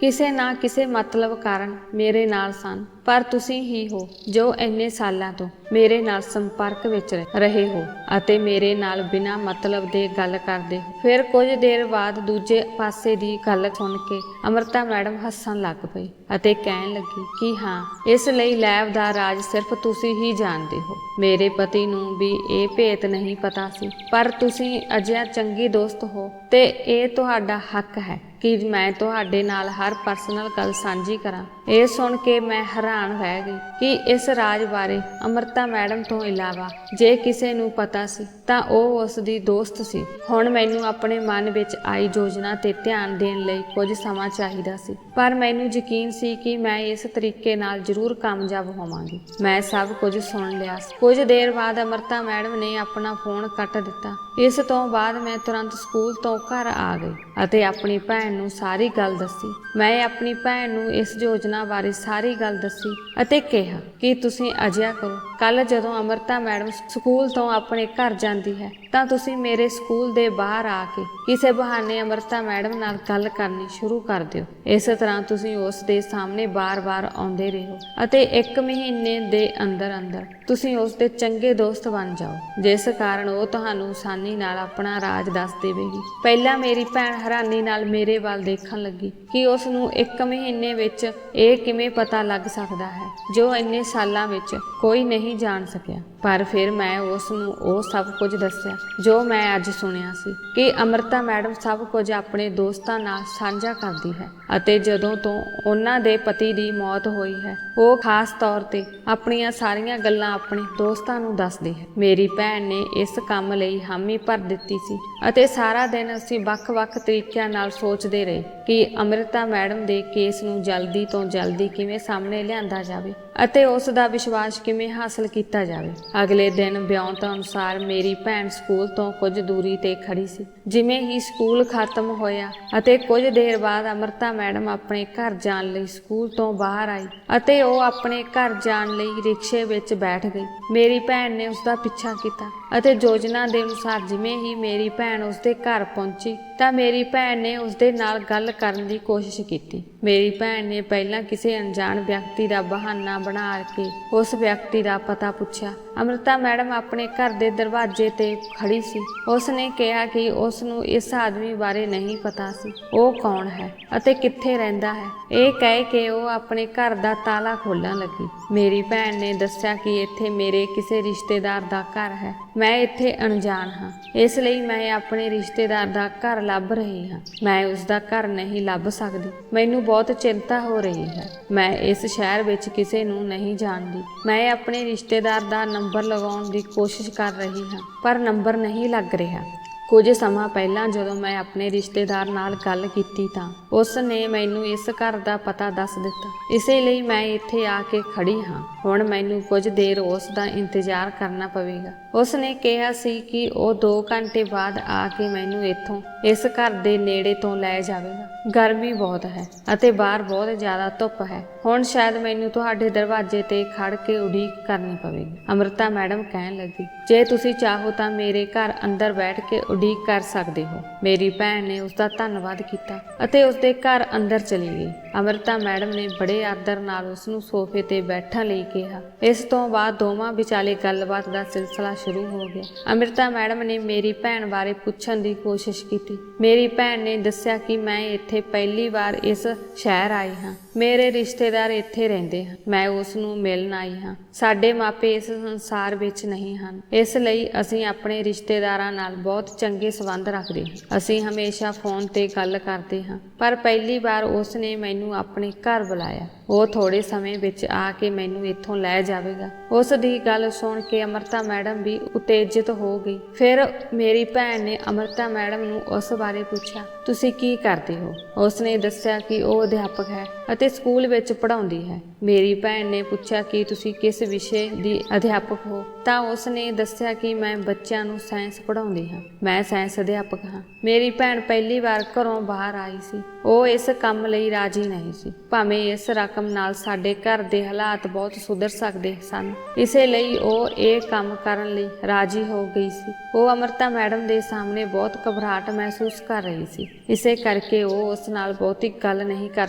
ਕਿਸੇ ਨਾ ਕਿਸੇ ਮਤਲਬ ਕਾਰਨ ਮੇਰੇ ਨਾਲ ਸਨ। ਪਰ ਤੁਸੀਂ ਹੀ ਹੋ ਜੋ ਇੰਨੇ ਸਾਲਾਂ ਤੋਂ ਮੇਰੇ ਨਾਲ ਸੰਪਰਕ ਵਿੱਚ ਰਹੇ ਹੋ ਅਤੇ ਮੇਰੇ ਨਾਲ ਬਿਨਾਂ ਮਤਲਬ ਦੇ ਗੱਲ ਕਰਦੇ ਹੋ। ਫਿਰ ਕੁਝ ਦੇਰ ਬਾਅਦ ਦੂਜੇ ਪਾਸੇ ਦੀ ਗੱਲ ਸੁਣ ਕੇ ਅਮਰਤਾ ਮੈਡਮ ਹੱਸਣ ਲੱਗ ਪਈ ਅਤੇ ਕਹਿਣ ਲੱਗੀ ਕਿ ਹਾਂ, ਇਸ ਲਈ ਲੈਬ ਦਾ ਰਾਜ ਸਿਰਫ ਤੁਸੀਂ ਹੀ ਜਾਣਦੇ ਹੋ। ਮੇਰੇ ਪਤੀ ਨੂੰ ਵੀ ਇਹ ਭੇਤ ਨਹੀਂ ਪਤਾ ਸੀ, ਪਰ ਤੁਸੀਂ ਅਜਿਹਾ ਚੰਗੀ ਦੋਸਤ ਹੋ ਤੇ ਇਹ ਤੁਹਾਡਾ ਹੱਕ ਹੈ ਕਿ ਮੈਂ ਤੁਹਾਡੇ ਨਾਲ ਹਰ ਪਰਸਨਲ ਗੱਲ ਸਾਂਝੀ ਕਰਾਂ। ਇਹ ਸੁਣ ਕੇ ਮੈਂ ਹੈਰਾਨ ਰਹਿ ਗਈ ਕਿ ਇਸ ਰਾਜ ਬਾਰੇ ਅਮਰਤਾ ਮੈਡਮ ਤੋਂ ਇਲਾਵਾ ਜੇ ਕਿਸੇ ਨੂੰ ਪਤਾ ਸੀ ਤਾਂ ਉਹ ਉਸ ਦੀ ਦੋਸਤ ਸੀ। ਹੁਣ ਮੈਨੂੰ ਆਪਣੇ ਮਨ ਵਿੱਚ ਆਈ ਯੋਜਨਾ ਤੇ ਧਿਆਨ ਦੇਣ ਲਈ ਕੁਝ ਸਮਾਂ ਚਾਹੀਦਾ ਸੀ, ਪਰ ਮੈਨੂੰ ਯਕੀਨ ਸੀ ਕਿ ਮੈਂ ਇਸ ਤਰੀਕੇ ਨਾਲ ਜ਼ਰੂਰ ਕਾਮਯਾਬ ਹੋਵਾਂਗੀ। ਮੈਂ ਸਭ ਕੁਝ ਸੁਣ ਲਿਆ ਸੀ। ਕੁਝ ਦੇਰ ਬਾਅਦ ਅਮਰਤਾ ਮੈਡਮ ਨੇ ਆਪਣਾ ਫੋਨ ਕੱਟ ਦਿੱਤਾ। ਇਸ ਤੋਂ ਬਾਅਦ ਮੈਂ ਤੁਰੰਤ ਸਕੂਲ ਤੋਂ ਘਰ ਆ ਗਈ ਅਤੇ ਆਪਣੀ ਭੈਣ ਨੂੰ ਸਾਰੀ ਗੱਲ ਦੱਸੀ। ਮੈਂ ਆਪਣੀ ਭੈਣ ਨੂੰ ਇਸ ਯੋਜਨਾ ਬਾਰੇ ਸਾਰੀ ਗੱਲ ਦੱਸੀ ਅਤੇ ਕਿਹਾ ਕਿ ਤੁਸੀਂ ਅਜਿਹਾ ਕਰੋ, ਕੱਲ ਜਦੋਂ ਅਮਰਤਾ ਮੈਡਮ ਸਕੂਲ ਤੋਂ ਆਪਣੇ ਘਰ ਜਾਂਦੀ ਹੈ ਤਾਂ ਤੁਸੀਂ ਮੇਰੇ ਸਕੂਲ ਦੇ ਬਾਹਰ ਆ ਕੇ ਕਿਸੇ ਬਹਾਨੇ ਅਮਰਤਾ ਮੈਡਮ ਨਾਲ ਗੱਲ ਕਰਨੀ ਸ਼ੁਰੂ ਕਰ ਦਿਓ। ਇਸੇ ਤਰ੍ਹਾਂ ਤੁਸੀਂ ਉਸ ਦੇ ਸਾਹਮਣੇ ਬਾਰ-ਬਾਰ ਆਉਂਦੇ ਰਹੋ ਅਤੇ 1 ਮਹੀਨੇ ਦੇ ਅੰਦਰ-ਅੰਦਰ ਤੁਸੀਂ ਉਸ ਦੇ ਚੰਗੇ ਦੋਸਤ ਬਣ ਜਾਓ, ਜਿਸ ਕਾਰਨ ਉਹ ਤੁਹਾਨੂੰ ਆਸਾਨੀ ਨਾਲ ਆਪਣਾ ਰਾਜ ਦੱਸ ਦੇਵੇਗੀ। ਪਹਿਲਾਂ ਮੇਰੀ ਭੈਣ ਹੈਰਾਨੀ ਨਾਲ ਮੇਰੇ ਵੱਲ ਦੇਖਣ ਲੱਗੀ ਕਿ ਉਸ ਨੂੰ 1 ਮਹੀਨੇ ਵਿੱਚ ਇਹ ਕਿਵੇਂ ਪਤਾ ਲੱਗ ਸਕਦਾ ਹੈ ਜੋ ਇੰਨੇ ਸਾਲਾਂ ਵਿੱਚ ਕੋਈ ਨਹੀਂ ਜਾਣ ਸਕਿਆ। ਪਰ ਫਿਰ ਮੈਂ ਉਸ ਨੂੰ ਉਹ ਸਭ ਕੁਝ ਦੱਸਿਆ ਜੋ ਮੈਂ ਅੱਜ ਸੁਣਿਆ ਸੀ ਕਿ ਅਮਰਤਾ ਮੈਡਮ ਸਭ ਕੁਝ ਆਪਣੇ ਦੋਸਤਾਂ ਨਾਲ ਸਾਂਝਾ ਕਰਦੀ ਹੈ ਅਤੇ ਜਦੋਂ ਤੋਂ ਉਹਨਾਂ ਦੇ ਪਤੀ ਦੀ ਮੌਤ ਹੋਈ ਹੈ ਉਹ ਖਾਸ ਤੌਰ ਤੇ ਆਪਣੀਆਂ ਸਾਰੀਆਂ ਗੱਲਾਂ ਆਪਣੇ ਦੋਸਤਾਂ ਨੂੰ ਦੱਸਦੀ ਹੈ। ਮੇਰੀ ਭੈਣ ਨੇ ਇਸ ਕੰਮ ਲਈ ਹਾਮੀ ਭਰ ਦਿੱਤੀ ਸੀ ਅਤੇ ਸਾਰਾ ਦਿਨ ਅਸੀਂ ਵੱਖ-ਵੱਖ ਤਰੀਕਿਆਂ ਨਾਲ ਸੋਚਦੇ ਰਹੇ ਕਿ ਅਮਰਤਾ ਮੈਡਮ ਦੇ ਕੇਸ ਨੂੰ ਜਲਦੀ ਤੋਂ ਜਲਦੀ ਕਿਵੇਂ ਸਾਹਮਣੇ ਲਿਆਂਦਾ ਜਾਵੇ ਅਤੇ ਉਸ ਦਾ ਵਿਸ਼ਵਾਸ ਕਿਵੇਂ ਹਾਸਲ ਕੀਤਾ ਜਾਵੇ। ਅਗਲੇ ਦਿਨ ਬਿਉਂਤ ਅਨੁਸਾਰ ਮੇਰੀ ਭੈਣ ਸਕੂਲ ਤੋਂ ਕੁਝ ਦੂਰੀ ਤੇ ਖੜੀ ਸੀ। ਜਿਵੇਂ ਹੀ ਸਕੂਲ ਖਤਮ ਹੋਇਆ ਅਤੇ ਕੁਝ ਦੇਰ ਬਾਅਦ ਅਮਰਤਾ ਮੈਡਮ ਆਪਣੇ ਘਰ ਜਾਣ ਲਈ ਸਕੂਲ ਤੋਂ ਬਾਹਰ ਆਈ ਅਤੇ ਉਹ ਆਪਣੇ ਘਰ ਜਾਣ ਲਈ ਰਿਕਸ਼ੇ ਵਿੱਚ ਬੈਠ ਗਈ। ਮੇਰੀ ਭੈਣ ਨੇ ਉਸ ਦਾ ਪਿੱਛਾ ਕੀਤਾ ਅਤੇ ਯੋਜਨਾ ਦੇ ਅਨੁਸਾਰ ਜਿਵੇਂ ਹੀ ਮੇਰੀ ਭੈਣ ਉਸ ਦੇ ਘਰ ਪਹੁੰਚੀ ਤਾਂ ਮੇਰੀ ਭੈਣ ਨੇ ਉਸ ਦੇ ਨਾਲ ਗੱਲ ਕਰਨ ਦੀ ਕੋਸ਼ਿਸ਼ ਕੀਤੀ। ਮੇਰੀ ਭੈਣ ਨੇ ਪਹਿਲਾਂ ਕਿਸੇ ਅਣਜਾਣ ਵਿਅਕਤੀ ਦਾ ਬਹਾਨਾ ਬਣਾ ਕੇ ਉਸ ਵਿਅਕਤੀ ਦਾ ਪਤਾ ਪੁੱਛਿਆ ਅੰਮ੍ਰਿਤਾ ਮੈਡਮ ਆਪਣੇ ਘਰ ਦੇ ਦਰਵਾਜ਼ੇ ਤੇ ਖੜੀ ਸੀ। ਉਸਨੇ ਕਿਹਾ ਕਿ ਉਸ ਨੂੰ ਇਸ ਆਦਮੀ ਬਾਰੇ ਨਹੀਂ ਪਤਾ ਸੀ, ਉਹ ਕੌਣ ਹੈ ਅਤੇ ਕਿੱਥੇ ਰਹਿੰਦਾ ਹੈ। ਇਹ ਕਹਿ ਕੇ ਉਹ ਆਪਣੇ ਘਰ ਦਾ ਤਾਲਾ ਖੋਲ੍ਹਣ ਲੱਗੀ। ਮੇਰੀ ਭੈਣ ਨੇ ਦੱਸਿਆ ਕਿ ਇੱਥੇ ਮੇਰੇ ਕਿਸੇ ਰਿਸ਼ਤੇਦਾਰ ਦਾ ਘਰ ਹੈ। ਮੈਂ ਇੱਥੇ ਅਣਜਾਣ ਹਾਂ, ਇਸ ਲਈ ਮੈਂ ਆਪਣੇ ਰਿਸ਼ਤੇਦਾਰ ਦਾ ਘਰ ਲੱਭ ਰਹੀ ਹਾਂ। ਮੈਂ ਉਸ ਦਾ ਘਰ ਨਹੀਂ ਲੱਭ ਸਕਦੀ। ਮੈਨੂੰ ਬਹੁਤ ਚਿੰਤਾ ਹੋ ਰਹੀ ਹੈ। ਮੈਂ ਇਸ ਸ਼ਹਿਰ ਵਿੱਚ ਕਿਸੇ ਨੂੰ ਨਹੀਂ ਜਾਣਦੀ। ਮੈਂ ਆਪਣੇ ਰਿਸ਼ਤੇਦਾਰ ਦਾ ਨੰਬਰ ਲਗਾਉਣ ਦੀ ਕੋਸ਼ਿਸ਼ ਕਰ ਰਹੀ ਹਾਂ, ਪਰ ਨੰਬਰ ਨਹੀਂ ਲੱਗ ਰਿਹਾ। ਕੁਝ ਸਮਾਂ ਪਹਿਲਾਂ ਜਦੋਂ ਮੈਂ ਆਪਣੇ ਰਿਸ਼ਤੇਦਾਰ ਨਾਲ ਗੱਲ ਕੀਤੀ ਤਾਂ ਉਸ ਨੇ ਮੈਨੂੰ ਇਸ ਘਰ ਦਾ ਪਤਾ ਦੱਸ ਦਿੱਤਾ। ਇਸੇ ਲਈ ਮੈਂ ਇੱਥੇ ਆ ਕੇ ਖੜੀ ਹਾਂ। ਹੁਣ ਮੈਨੂੰ ਕੁਝ ਦੇਰ ਉਸ ਦਾ ਇੰਤਜ਼ਾਰ ਕਰਨਾ ਪਵੇਗਾ। ਉਸ ਨੇ ਕਿਹਾ ਸੀ ਕਿ ਉਹ 2 ਘੰਟੇ ਬਾਅਦ ਆ ਕੇ ਮੈਨੂੰ ਇੱਥੋਂ ਇਸ ਘਰ ਦੇ ਨੇੜੇ ਤੋਂ ਲੈ ਜਾਵੇਗਾ। ਗਰਮੀ ਬਹੁਤ ਹੈ ਅਤੇ ਬਾਹਰ ਬਹੁਤ ਜ਼ਿਆਦਾ ਧੁੱਪ ਹੈ। ਹੁਣ ਸ਼ਾਇਦ ਮੈਨੂੰ ਤੁਹਾਡੇ ਦਰਵਾਜ਼ੇ ਤੇ ਖੜ ਕੇ ਉਡੀਕ ਕਰਨੀ ਪਵੇਗੀ। ਅੰਮ੍ਰਿਤਾ ਮੈਡਮ ਕਹਿਣ ਲੱਗੀ, ਜੇ ਤੁਸੀਂ ਚਾਹੋ ਤਾਂ ਮੇਰੇ ਘਰ ਅੰਦਰ ਬੈਠ ਕੇ ਉਡੀਕ ਕਰ ਸਕਦੇ ਹੋ। ਮੇਰੀ ਭੈਣ ਨੇ ਉਸ ਦਾ ਧੰਨਵਾਦ ਕੀਤਾ ਅਤੇ ਉਸਦੇ ਘਰ ਅੰਦਰ ਚਲੀ ਗਈ। ਅੰਮ੍ਰਿਤਾ ਮੈਡਮ ਨੇ ਬੜੇ ਆਦਰ ਨਾਲ ਉਸ ਨੂੰ ਸੋਫੇ ਤੇ ਬੈਠਣ ਲਈ ਕਿਹਾ। ਇਸ ਤੋਂ ਬਾਅਦ ਦੋਵਾਂ ਵਿਚਾਲੇ ਗੱਲਬਾਤ ਦਾ ਸਿਲਸਿਲਾ ਸ਼ੁਰੂ ਹੋ ਗਿਆ। ਅੰਮ੍ਰਿਤਾ ਮੈਡਮ ਨੇ ਮੇਰੀ ਭੈਣ ਬਾਰੇ ਪੁੱਛਣ ਦੀ ਕੋਸ਼ਿਸ਼ ਕੀਤੀ। ਮੇਰੀ ਭੈਣ ਨੇ ਦੱਸਿਆ ਕਿ ਮੈਂ ਇੱਥੇ ਪਹਿਲੀ ਵਾਰ ਇਸ ਸ਼ਹਿਰ ਆਈ ਹਾਂ। ਮੇਰੇ ਰਿਸ਼ਤੇਦਾਰ ਇੱਥੇ ਰਹਿੰਦੇ ਹਨ। ਮੈਂ ਉਸ ਨੂੰ ਮਿਲਣ ਆਈ ਹਾਂ। ਸਾਡੇ ਮਾਪੇ ਇਸ ਸੰਸਾਰ ਵਿੱਚ ਨਹੀਂ ਹਨ, ਇਸ ਲਈ ਅਸੀਂ ਆਪਣੇ ਰਿਸ਼ਤੇਦਾਰਾਂ ਨਾਲ ਬਹੁਤ ਚੰਗੇ ਸੰਬੰਧ ਰੱਖਦੇ ਹਾਂ। ਅਸੀਂ ਹਮੇਸ਼ਾ ਫੋਨ ਤੇ ਗੱਲ ਕਰਦੇ ਹਾਂ, ਪਰ ਪਹਿਲੀ ਵਾਰ ਉਸ ਨੇ ਮੈਨੂੰ ਆਪਣੇ ਘਰ ਬੁਲਾਇਆ। ਉਹ ਥੋੜੇ ਸਮੇਂ ਵਿੱਚ ਆ ਕੇ ਮੈਨੂੰ ਇੱਥੋਂ ਲੈ ਜਾਵੇਗਾ। ਉਸ ਦੀ ਗੱਲ ਸੁਣ ਕੇ ਅੰਮ੍ਰਿਤਾ ਮੈਡਮ ਵੀ ਉਤੇਜਿਤ ਹੋ ਗਈ। ਫਿਰ ਮੇਰੀ ਭੈਣ ਨੇ ਅੰਮ੍ਰਿਤਾ ਮੈਡਮ ਨੂੰ ਉਸ ਬਾਰੇ ਪੁੱਛਿਆ, ਤੁਸੀਂ ਕੀ ਕਰਦੇ ਹੋ? ਉਸ ਨੇ ਦੱਸਿਆ ਕਿ ਉਹ ਅਧਿਆਪਕ ਹੈ ਅਤੇ ਸਕੂਲ ਵਿੱਚ ਪੜ੍ਹਾਉਂਦੀ ਹੈ। ਮੇਰੀ ਭੈਣ ਨੇ ਪੁੱਛਿਆ ਕਿ ਤੁਸੀਂ ਕਿਸ ਵਿਸ਼ੇ ਦੀ ਅਧਿਆਪਕ ਹੋ? ਤਾਂ ਉਸ ਨੇ ਦੱਸਿਆ ਕਿ ਮੈਂ ਬੱਚਿਆਂ ਨੂੰ ਸਾਇੰਸ ਪੜ੍ਹਾਉਂਦੀ ਹਾਂ। ਮੈਂ ਸਾਇੰਸ ਅਧਿਆਪਕ ਹਾਂ। ਮੇਰੀ ਭੈਣ ਪਹਿਲੀ ਵਾਰ ਘਰੋਂ ਬਾਹਰ ਆਈ ਸੀ। ਉਹ ਇਸ ਕੰਮ ਲਈ ਰਾਜੀ ਨਹੀਂ ਸੀ। ਭਾਵੇਂ ਇਸ ਰਕਮ ਨਾਲ ਸਾਡੇ ਘਰ ਦੇ ਹਾਲਾਤ ਬਹੁਤ ਸੁਧਰ ਸਕਦੇ ਸਨ, ਇਸੇ ਲਈ ਉਹ ਇਹ ਕੰਮ ਕਰਨ ਲਈ ਰਾਜੀ ਹੋ ਗਈ ਸੀ। ਉਹ ਅੰਮ੍ਰਿਤਾ ਮੈਡਮ ਦੇ ਸਾਹਮਣੇ ਬਹੁਤ ਘਬਰਾਹਟ ਮਹਿਸੂਸ ਕਰ ਰਹੀ ਸੀ, ਇਸੇ ਕਰਕੇ ਉਹ ਉਸ ਨਾਲ ਬਹੁਤੀ ਗੱਲ ਨਹੀਂ ਕਰ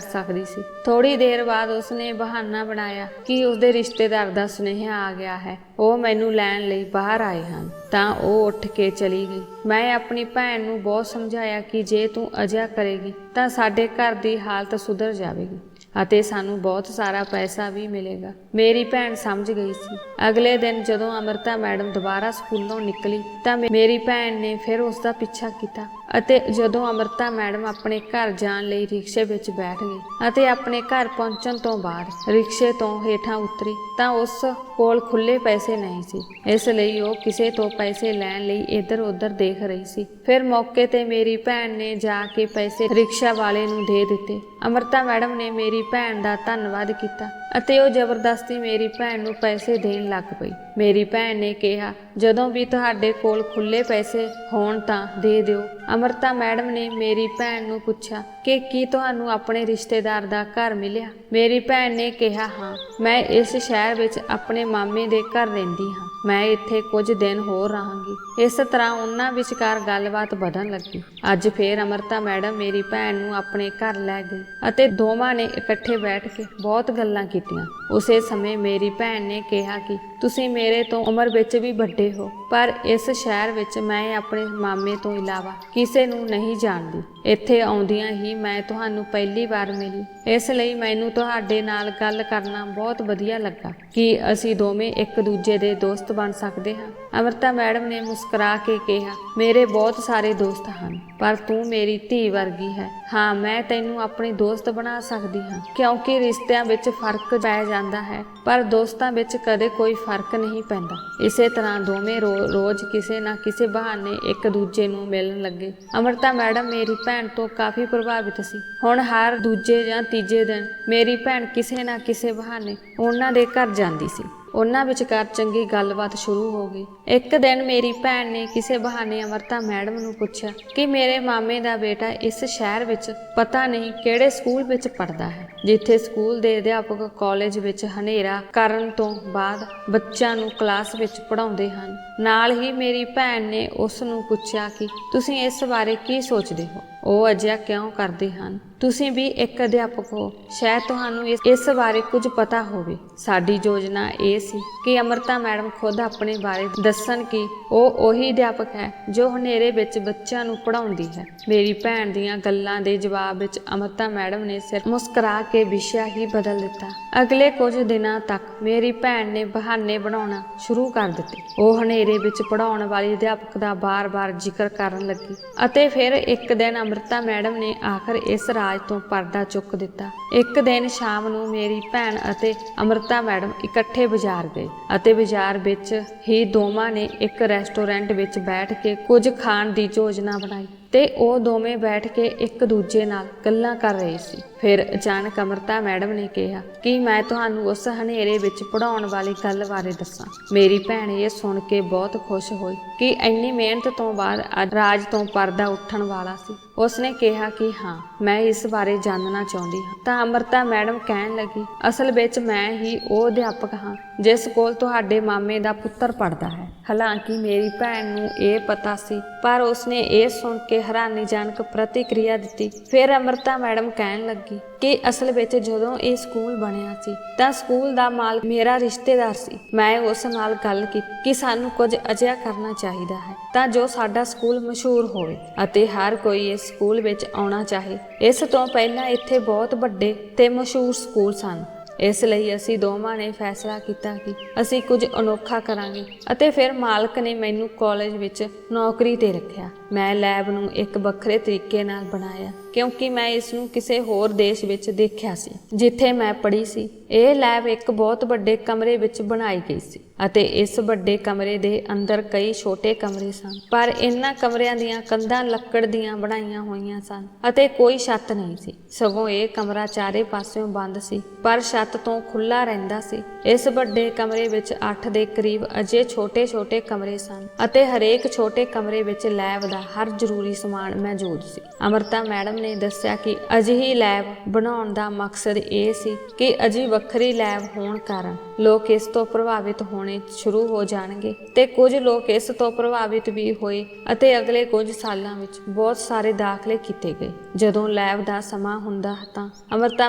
ਸਕਦੀ ਸੀ। ਥੋੜੀ ਦੇਰ ਬਾਅਦ ਉਸਨੇ ਬਹਾਨਾ ਬਣਾਇਆ ਕਿ ਉਸਦੇ ਰਿਸ਼ਤੇਦਾਰ ਦਾ ਸੁਨੇਹਾ ਆ ਗਿਆ ਹੈ, ਉਹ ਮੈਨੂੰ ਲੈਣ ਲਈ ਬਾਹਰ ਆਏ ਹਨ। ਤਾਂ ਉਹ ਉੱਠ ਕੇ ਚਲੀ ਗਈ। ਮੈਂ ਆਪਣੀ ਭੈਣ ਨੂੰ ਬਹੁਤ ਸਮਝਾਇਆ ਕਿ ਜੇ ਤੂੰ ਅਜਿਹਾ ਕਰੇਗੀ ਤਾਂ ਸਾਡੇ ਘਰ ਦੀ ਹਾਲਤ ਸੁਧਰ ਜਾਵੇਗੀ ਅਤੇ ਸਾਨੂੰ ਬਹੁਤ ਸਾਰਾ ਪੈਸਾ ਵੀ ਮਿਲੇਗਾ। ਮੇਰੀ ਭੈਣ ਸਮਝ ਗਈ ਸੀ। ਅਗਲੇ ਦਿਨ ਜਦੋਂ ਅੰਮ੍ਰਿਤਾ ਮੈਡਮ ਦੁਬਾਰਾ ਸਕੂਲੋਂ ਨਿਕਲੀ ਤਾਂ ਮੇਰੀ ਭੈਣ ਨੇ ਫਿਰ ਉਸ ਦਾ ਪਿੱਛਾ ਕੀਤਾ ਅਤੇ ਜਦੋਂ ਅੰਮ੍ਰਿਤਾ ਮੈਡਮ ਆਪਣੇ ਘਰ ਜਾਣ ਲਈ ਰਿਕਸ਼ੇ ਵਿੱਚ ਬੈਠ ਗਈ ਅਤੇ ਆਪਣੇ ਘਰ ਪਹੁੰਚਣ ਤੋਂ ਬਾਅਦ ਰਿਕਸ਼ੇ ਤੋਂ ਹੇਠਾਂ ਉਤਰੀ ਤਾਂ ਉਸ ਕੋਲ ਖੁੱਲੇ ਪੈਸੇ ਨਹੀਂ ਸੀ, ਇਸ ਲਈ ਉਹ ਕਿਸੇ ਤੋਂ ਪੈਸੇ ਲੈਣ ਲਈ ਇੱਧਰ ਉੱਧਰ ਦੇਖ ਰਹੀ ਸੀ। ਫਿਰ ਮੌਕੇ ਤੇ ਮੇਰੀ ਭੈਣ ਨੇ ਜਾ ਕੇ ਪੈਸੇ ਰਿਕਸ਼ਾ ਵਾਲੇ ਨੂੰ ਦੇ ਦਿੱਤੇ। ਅੰਮ੍ਰਿਤਾ ਮੈਡਮ ਨੇ ਮੇਰੀ ਭੈਣ ਦਾ ਧੰਨਵਾਦ ਕੀਤਾ ਅਤੇ ਉਹ ਜ਼ਬਰਦਸਤੀ ਮੇਰੀ ਭੈਣ ਨੂੰ ਪੈਸੇ ਦੇਣ ਲੱਗ ਪਈ। ਮੇਰੀ ਭੈਣ ਨੇ ਕਿਹਾ, ਜਦੋਂ ਵੀ ਤੁਹਾਡੇ ਕੋਲ ਖੁੱਲੇ ਪੈਸੇ ਹੋਣ ਤਾਂ ਦੇ ਦਿਓ। ਅੰਮ੍ਰਿਤਾ ਮੈਡਮ ਨੇ ਮੇਰੀ ਭੈਣ ਨੂੰ ਪੁੱਛਿਆ ਕਿ ਕੀ ਤੁਹਾਨੂੰ ਆਪਣੇ ਰਿਸ਼ਤੇਦਾਰ ਦਾ ਘਰ ਮਿਲਿਆ? ਮੇਰੀ ਭੈਣ ਨੇ ਕਿਹਾ, ਹਾਂ, ਮੈਂ ਇਸ ਸ਼ਹਿਰ ਵਿੱਚ ਆਪਣੇ ਮਾਮੇ ਦੇ ਘਰ ਰਹਿੰਦੀ ਹਾਂ। ਮੈਂ ਇੱਥੇ ਕੁਝ ਦਿਨ ਹੋਰ ਰਹਾਂਗੀ। ਇਸ ਤਰ੍ਹਾਂ ਉਹਨਾਂ ਵਿਚਕਾਰ ਗੱਲਬਾਤ ਵਧਣ ਲੱਗੀ। ਅੱਜ ਫੇਰ ਅੰਮ੍ਰਿਤਾ ਮੈਡਮ ਮੇਰੀ ਭੈਣ ਨੂੰ ਆਪਣੇ ਘਰ ਲੈ ਗਈ ਅਤੇ ਦੋਵਾਂ ਨੇ ਇਕੱਠੇ ਬੈਠ ਕੇ ਬਹੁਤ ਗੱਲਾਂ ਕੀਤੀਆਂ। ਉਸੇ ਸਮੇਂ ਮੇਰੀ ਭੈਣ ਨੇ ਕਿਹਾ ਕਿ ਤੁਸੀਂ ਮੇਰੇ ਤੋਂ ਉਮਰ ਵਿੱਚ ਵੀ ਵੱਡੇ ਹੋ, ਪਰ ਇਸ ਸ਼ਹਿਰ ਵਿੱਚ ਮੈਂ ਆਪਣੇ ਮਾਮੇ ਤੋਂ ਇਲਾਵਾ ਕਿਸੇ ਨੂੰ ਨਹੀਂ ਜਾਣਦੀ। ਇੱਥੇ ਆਉਂਦਿਆਂ ਹੀ ਮੈਂ ਤੁਹਾਨੂੰ ਪਹਿਲੀ ਵਾਰ ਮਿਲੀ, ਇਸ ਲਈ ਮੈਨੂੰ ਤੁਹਾਡੇ ਨਾਲ ਗੱਲ ਕਰਨਾ ਬਹੁਤ ਵਧੀਆ ਲੱਗਾ ਕਿ ਅਸੀਂ ਦੋਵੇਂ ਇੱਕ ਦੂਜੇ ਦੇ ਦੋਸਤ ਬਣ ਸਕਦੇ ਹਾਂ। ਅੰਮ੍ਰਿਤਾ ਮੈਡਮ ਨੇ ਮੁਸਕਰਾ ਕੇ ਕਿਹਾ, ਮੇਰੇ ਬਹੁਤ ਸਾਰੇ ਦੋਸਤ ਹਨ, ਪਰ ਤੂੰ ਮੇਰੀ ਧੀ ਵਰਗੀ ਹੈ। ਹਾਂ, ਮੈਂ ਤੈਨੂੰ ਆਪਣੀ ਦੋਸਤ ਬਣਾ ਸਕਦੀ ਹਾਂ, ਕਿਉਂਕਿ ਰਿਸ਼ਤਿਆਂ ਵਿੱਚ ਫਰਕ ਪੈ ਜਾਂਦਾ ਹੈ, ਪਰ ਦੋਸਤਾਂ ਵਿੱਚ ਕਦੇ ਕੋਈ ਫਰਕ ਨਹੀਂ ਪੈਂਦਾ। ਇਸੇ ਤਰ੍ਹਾਂ ਦੋਵੇਂ ਰੋਜ਼ ਕਿਸੇ ਨਾ ਕਿਸੇ ਬਹਾਨੇ ਇੱਕ ਦੂਜੇ ਨੂੰ ਮਿਲਣ ਲੱਗੇ। ਅੰਮ੍ਰਿਤਾ ਮੈਡਮ ਮੇਰੀ ਭੈਣ ਤੋਂ ਕਾਫੀ ਪ੍ਰਭਾਵਿਤ ਸੀ। ਹੁਣ ਹਰ ਦੂਜੇ ਜਾਂ ਤੀਜੇ ਦਿਨ ਮੇਰੀ ਭੈਣ ਕਿਸੇ ਨਾ ਕਿਸੇ ਬਹਾਨੇ ਉਹਨਾਂ ਦੇ ਘਰ ਜਾਂਦੀ ਸੀ। ਉਹਨਾਂ ਵਿਚਕਾਰ ਚੰਗੀ ਗੱਲਬਾਤ ਸ਼ੁਰੂ ਹੋ ਗਈ। ਇੱਕ ਦਿਨ ਮੇਰੀ ਭੈਣ ਨੇ ਕਿਸੇ ਬਹਾਨੇ ਅੰਮ੍ਰਿਤਾ ਮੈਡਮ ਨੂੰ ਪੁੱਛਿਆ ਕਿ ਮੇਰੇ ਮਾਮੇ ਦਾ ਬੇਟਾ ਇਸ ਸ਼ਹਿਰ ਵਿੱਚ ਪਤਾ ਨਹੀਂ ਕਿਹੜੇ ਸਕੂਲ ਵਿੱਚ ਪੜ੍ਹਦਾ ਹੈ, ਜਿੱਥੇ ਸਕੂਲ ਦੇ ਅਧਿਆਪਕ ਕਾਲਜ ਵਿੱਚ ਹਨੇਰਾ ਕਰਨ ਤੋਂ ਬਾਅਦ ਬੱਚਿਆਂ ਨੂੰ ਕਲਾਸ ਵਿੱਚ ਪੜ੍ਹਾਉਂਦੇ ਹਨ। ਨਾਲ ਹੀ ਮੇਰੀ ਭੈਣ ਨੇ ਉਸ ਨੂੰ ਪੁੱਛਿਆ ਕਿ ਤੁਸੀਂ ਇਸ ਬਾਰੇ ਕੀ ਸੋਚਦੇ ਹੋ? ਉਹ ਅਜਿਹਾ ਕਿਉਂ ਕਰਦੇ ਹਨ? ਤੁਸੀਂ ਵੀ ਇੱਕ ਅਧਿਆਪਕ ਹੋ, ਸ਼ਾਇਦ ਤੁਹਾਨੂੰ ਇਸ ਬਾਰੇ ਕੁਝ ਪਤਾ ਹੋਵੇ। ਸਾਡੀ ਯੋਜਨਾ ਇਹ ਸੀ ਕਿ ਅੰਮ੍ਰਿਤਾ ਮੈਡਮ ਖੁਦ ਆਪਣੇ ਬਾਰੇ ਦੱਸਣ ਕਿ ਉਹ ਉਹੀ ਅਧਿਆਪਕ ਹੈ ਜੋ ਹਨੇਰੇ ਵਿੱਚ ਬੱਚਿਆਂ ਨੂੰ ਪੜ੍ਹਾਉਂਦੀ ਹੈ। ਮੇਰੀ ਭੈਣ ਦੀਆਂ ਗੱਲਾਂ ਦੇ ਜਵਾਬ ਵਿੱਚ ਅੰਮ੍ਰਿਤਾ ਮੈਡਮ ਨੇ ਸਿਰ ਮੁਸਕਰਾ ਕੇ ਵਿਸ਼ਾ ਹੀ ਬਦਲ ਦਿੱਤਾ। ਅਗਲੇ ਕੁਝ ਦਿਨਾਂ ਤੱਕ ਮੇਰੀ ਭੈਣ ਨੇ ਬਹਾਨੇ ਬਣਾਉਣਾ ਸ਼ੁਰੂ ਕਰ ਦਿੱਤੇ। ਉਹ ਹਨੇਰੇ ਵਿੱਚ ਪੜ੍ਹਾਉਣ ਵਾਲੀ ਅਧਿਆਪਕ ਦਾ ਬਾਰ-ਬਾਰ ਜ਼ਿਕਰ ਕਰਨ ਲੱਗੀ ਅਤੇ ਫਿਰ ਇੱਕ ਦਿਨ ਅੰਮ੍ਰਿਤਾ ਮੈਡਮ ਨੇ ਆਖਰ ਇਸ ਰਾਜ ਤੋਂ ਪਰਦਾ ਚੁੱਕ ਦਿੱਤਾ। ਇੱਕ ਦਿਨ ਸ਼ਾਮ ਨੂੰ ਮੇਰੀ ਭੈਣ ਅਤੇ ਅੰਮ੍ਰਿਤਾ ਮੈਡਮ ਇਕੱਠੇ ਬਾਜ਼ਾਰ ਗਏ ਅਤੇ ਬਾਜ਼ਾਰ ਵਿੱਚ ਹੀ ਦੋਵਾਂ ਨੇ ਇੱਕ ਰੈਸਟੋਰੈਂਟ ਵਿੱਚ ਬੈਠ ਕੇ ਕੁਝ ਖਾਣ ਦੀ ਯੋਜਨਾ ਬਣਾਈ ਤੇ ਉਹ ਦੋਵੇਂ ਬੈਠ ਕੇ ਇੱਕ ਦੂਜੇ ਨਾਲ ਗੱਲਾਂ ਕਰ ਰਹੇ ਸੀ। ਫਿਰ ਅਚਾਨਕ ਅੰਮ੍ਰਿਤਾ ਮੈਡਮ ਨੇ ਕਿਹਾ ਕਿ ਮੈਂ ਤੁਹਾਨੂੰ ਉਸ ਹਨੇਰੇ ਵਿੱਚ ਪੜ੍ਹਾਉਣ ਵਾਲੀ ਗੱਲ ਬਾਰੇ ਦੱਸਾਂ। ਮੇਰੀ ਭੈਣ ਇਹ ਸੁਣ ਕੇ ਬਹੁਤ ਖੁਸ਼ ਹੋਈ ਕਿ ਇੰਨੀ ਮਿਹਨਤ ਤੋਂ ਬਾਅਦ ਅੱਜ ਰਾਜ ਤੋਂ ਪਰਦਾ ਉੱਠਣ ਵਾਲਾ ਸੀ। ਉਸਨੇ ਕਿਹਾ ਕਿ ਹਾਂ, ਮੈਂ ਇਸ ਬਾਰੇ ਜਾਣਨਾ ਚਾਹੁੰਦੀ ਹਾਂ। ਤਾਂ ਅੰਮ੍ਰਿਤਾ ਮੈਡਮ ਕਹਿਣ ਲੱਗੀ, ਅਸਲ ਵਿੱਚ ਮੈਂ ਹੀ ਉਹ ਅਧਿਆਪਕ ਹਾਂ ਜਿਸ ਕੋਲ ਤੁਹਾਡੇ ਮਾਮੇ ਦਾ ਪੁੱਤਰ ਪੜ੍ਹਦਾ ਹੈ। ਹਾਲਾਂਕਿ ਮੇਰੀ ਭੈਣ ਨੂੰ ਇਹ ਪਤਾ ਸੀ, ਪਰ ਉਸਨੇ ਇਹ ਸੁਣ ਕੇ ਹੈਰਾਨੀਜਨਕ ਪ੍ਰਤੀਕਿਰਿਆ ਦਿੱਤੀ। ਫਿਰ ਅੰਮ੍ਰਿਤਾ ਮੈਡਮ ਕਹਿਣ ਲੱਗੀ ਕਿ ਅਸਲ ਵਿੱਚ ਜਦੋਂ ਇਹ ਸਕੂਲ ਬਣਿਆ ਸੀ ਤਾਂ ਸਕੂਲ ਦਾ ਮਾਲਕ ਮੇਰਾ ਰਿਸ਼ਤੇਦਾਰ ਸੀ। ਮੈਂ ਉਸ ਨਾਲ ਗੱਲ ਕੀਤੀ ਕਿ ਸਾਨੂੰ ਕੁਝ ਅਜਿਹਾ ਕਰਨਾ ਚਾਹੀਦਾ ਹੈ ਤਾਂ ਜੋ ਸਾਡਾ ਸਕੂਲ ਮਸ਼ਹੂਰ ਹੋਵੇ ਅਤੇ ਹਰ ਕੋਈ ਇਸ ਸਕੂਲ ਵਿੱਚ ਆਉਣਾ ਚਾਹੇ। ਇਸ ਤੋਂ ਪਹਿਲਾਂ ਇੱਥੇ ਬਹੁਤ ਵੱਡੇ ਤੇ ਮਸ਼ਹੂਰ ਸਕੂਲ ਸਨ। ਇਸ ਲਈ ਅਸੀਂ ਦੋਵਾਂ ਨੇ ਫੈਸਲਾ ਕੀਤਾ ਕਿ ਅਸੀਂ ਕੁਝ ਅਨੋਖਾ ਕਰਾਂਗੇ ਅਤੇ ਫਿਰ ਮਾਲਕ ਨੇ ਮੈਨੂੰ ਕਾਲਜ ਵਿੱਚ ਨੌਕਰੀ ਤੇ ਰੱਖਿਆ। ਮੈਂ ਲੈਬ ਨੂੰ ਇੱਕ ਵੱਖਰੇ ਤਰੀਕੇ ਨਾਲ ਬਣਾਇਆ ਕਿਉਂਕਿ ਮੈਂ ਇਸ ਨੂੰ ਕਿਸੇ ਹੋਰ ਦੇਸ਼ ਵਿੱਚ ਦੇਖਿਆ ਸੀ ਜਿੱਥੇ ਮੈਂ ਪੜ੍ਹੀ ਸੀ। ਇਹ ਲੈਬ ਇੱਕ ਬਹੁਤ ਵੱਡੇ ਕਮਰੇ ਵਿੱਚ ਬਣਾਈ ਗਈ ਸੀ ਅਤੇ ਇਸ ਵੱਡੇ ਕਮਰੇ ਦੇ ਅੰਦਰ ਕਈ ਛੋਟੇ ਕਮਰੇ ਸਨ, ਪਰ ਇਹਨਾਂ ਕਮਰਿਆਂ ਦੀਆਂ ਕੰਧਾਂ ਲੱਕੜ ਦੀਆਂ ਬਣਾਈਆਂ ਹੋਈਆਂ ਸਨ ਅਤੇ ਕੋਈ ਛੱਤ ਨਹੀਂ ਸੀ। ਸਗੋਂ ਇਹ ਕਮਰਾ ਚਾਰੇ ਪਾਸਿਓਂ ਬੰਦ ਸੀ ਪਰ ਛੱਤ ਤੋਂ ਖੁੱਲ੍ਹਾ ਰਹਿੰਦਾ ਸੀ। ਇਸ ਵੱਡੇ ਕਮਰੇ ਵਿੱਚ 8 ਦੇ ਕਰੀਬ ਅਜੇ ਛੋਟੇ-ਛੋਟੇ ਕਮਰੇ ਸਨ ਅਤੇ ਹਰੇਕ ਛੋਟੇ ਕਮਰੇ ਵਿੱਚ ਲੈਬ ਦਾ ਹਰ ਜ਼ਰੂਰੀ ਸਮਾਨ ਮੌਜੂਦ ਸੀ। ਅੰਮ੍ਰਿਤਾ ਮੈਡਮ ਨੇ ਦੱਸਿਆ ਕਿ ਅਜਿਹੀ ਲੈਬ ਬਣਾਉਣ ਦਾ ਮਕਸਦ ਇਹ ਸੀ ਕਿ ਅਜਿਹੀ ਵੱਖਰੀ ਲੈਬ ਹੋਣ ਕਾਰਨ ਲੋਕ ਇਸ ਤੋਂ ਪ੍ਰਭਾਵਿਤ ਹੋਣੇ ਸ਼ੁਰੂ ਹੋ ਜਾਣਗੇ ਤੇ ਕੁਝ ਲੋਕ ਇਸ ਤੋਂ ਪ੍ਰਭਾਵਿਤ ਵੀ ਹੋਏ ਅਤੇ ਅਗਲੇ ਕੁਝ ਸਾਲਾਂ ਵਿੱਚ ਬਹੁਤ ਸਾਰੇ ਦਾਖਲੇ ਕੀਤੇ ਗਏ। ਜਦੋਂ ਲੈਬ ਦਾ ਸਮਾਂ ਹੁੰਦਾ ਤਾਂ ਅੰਮ੍ਰਿਤਾ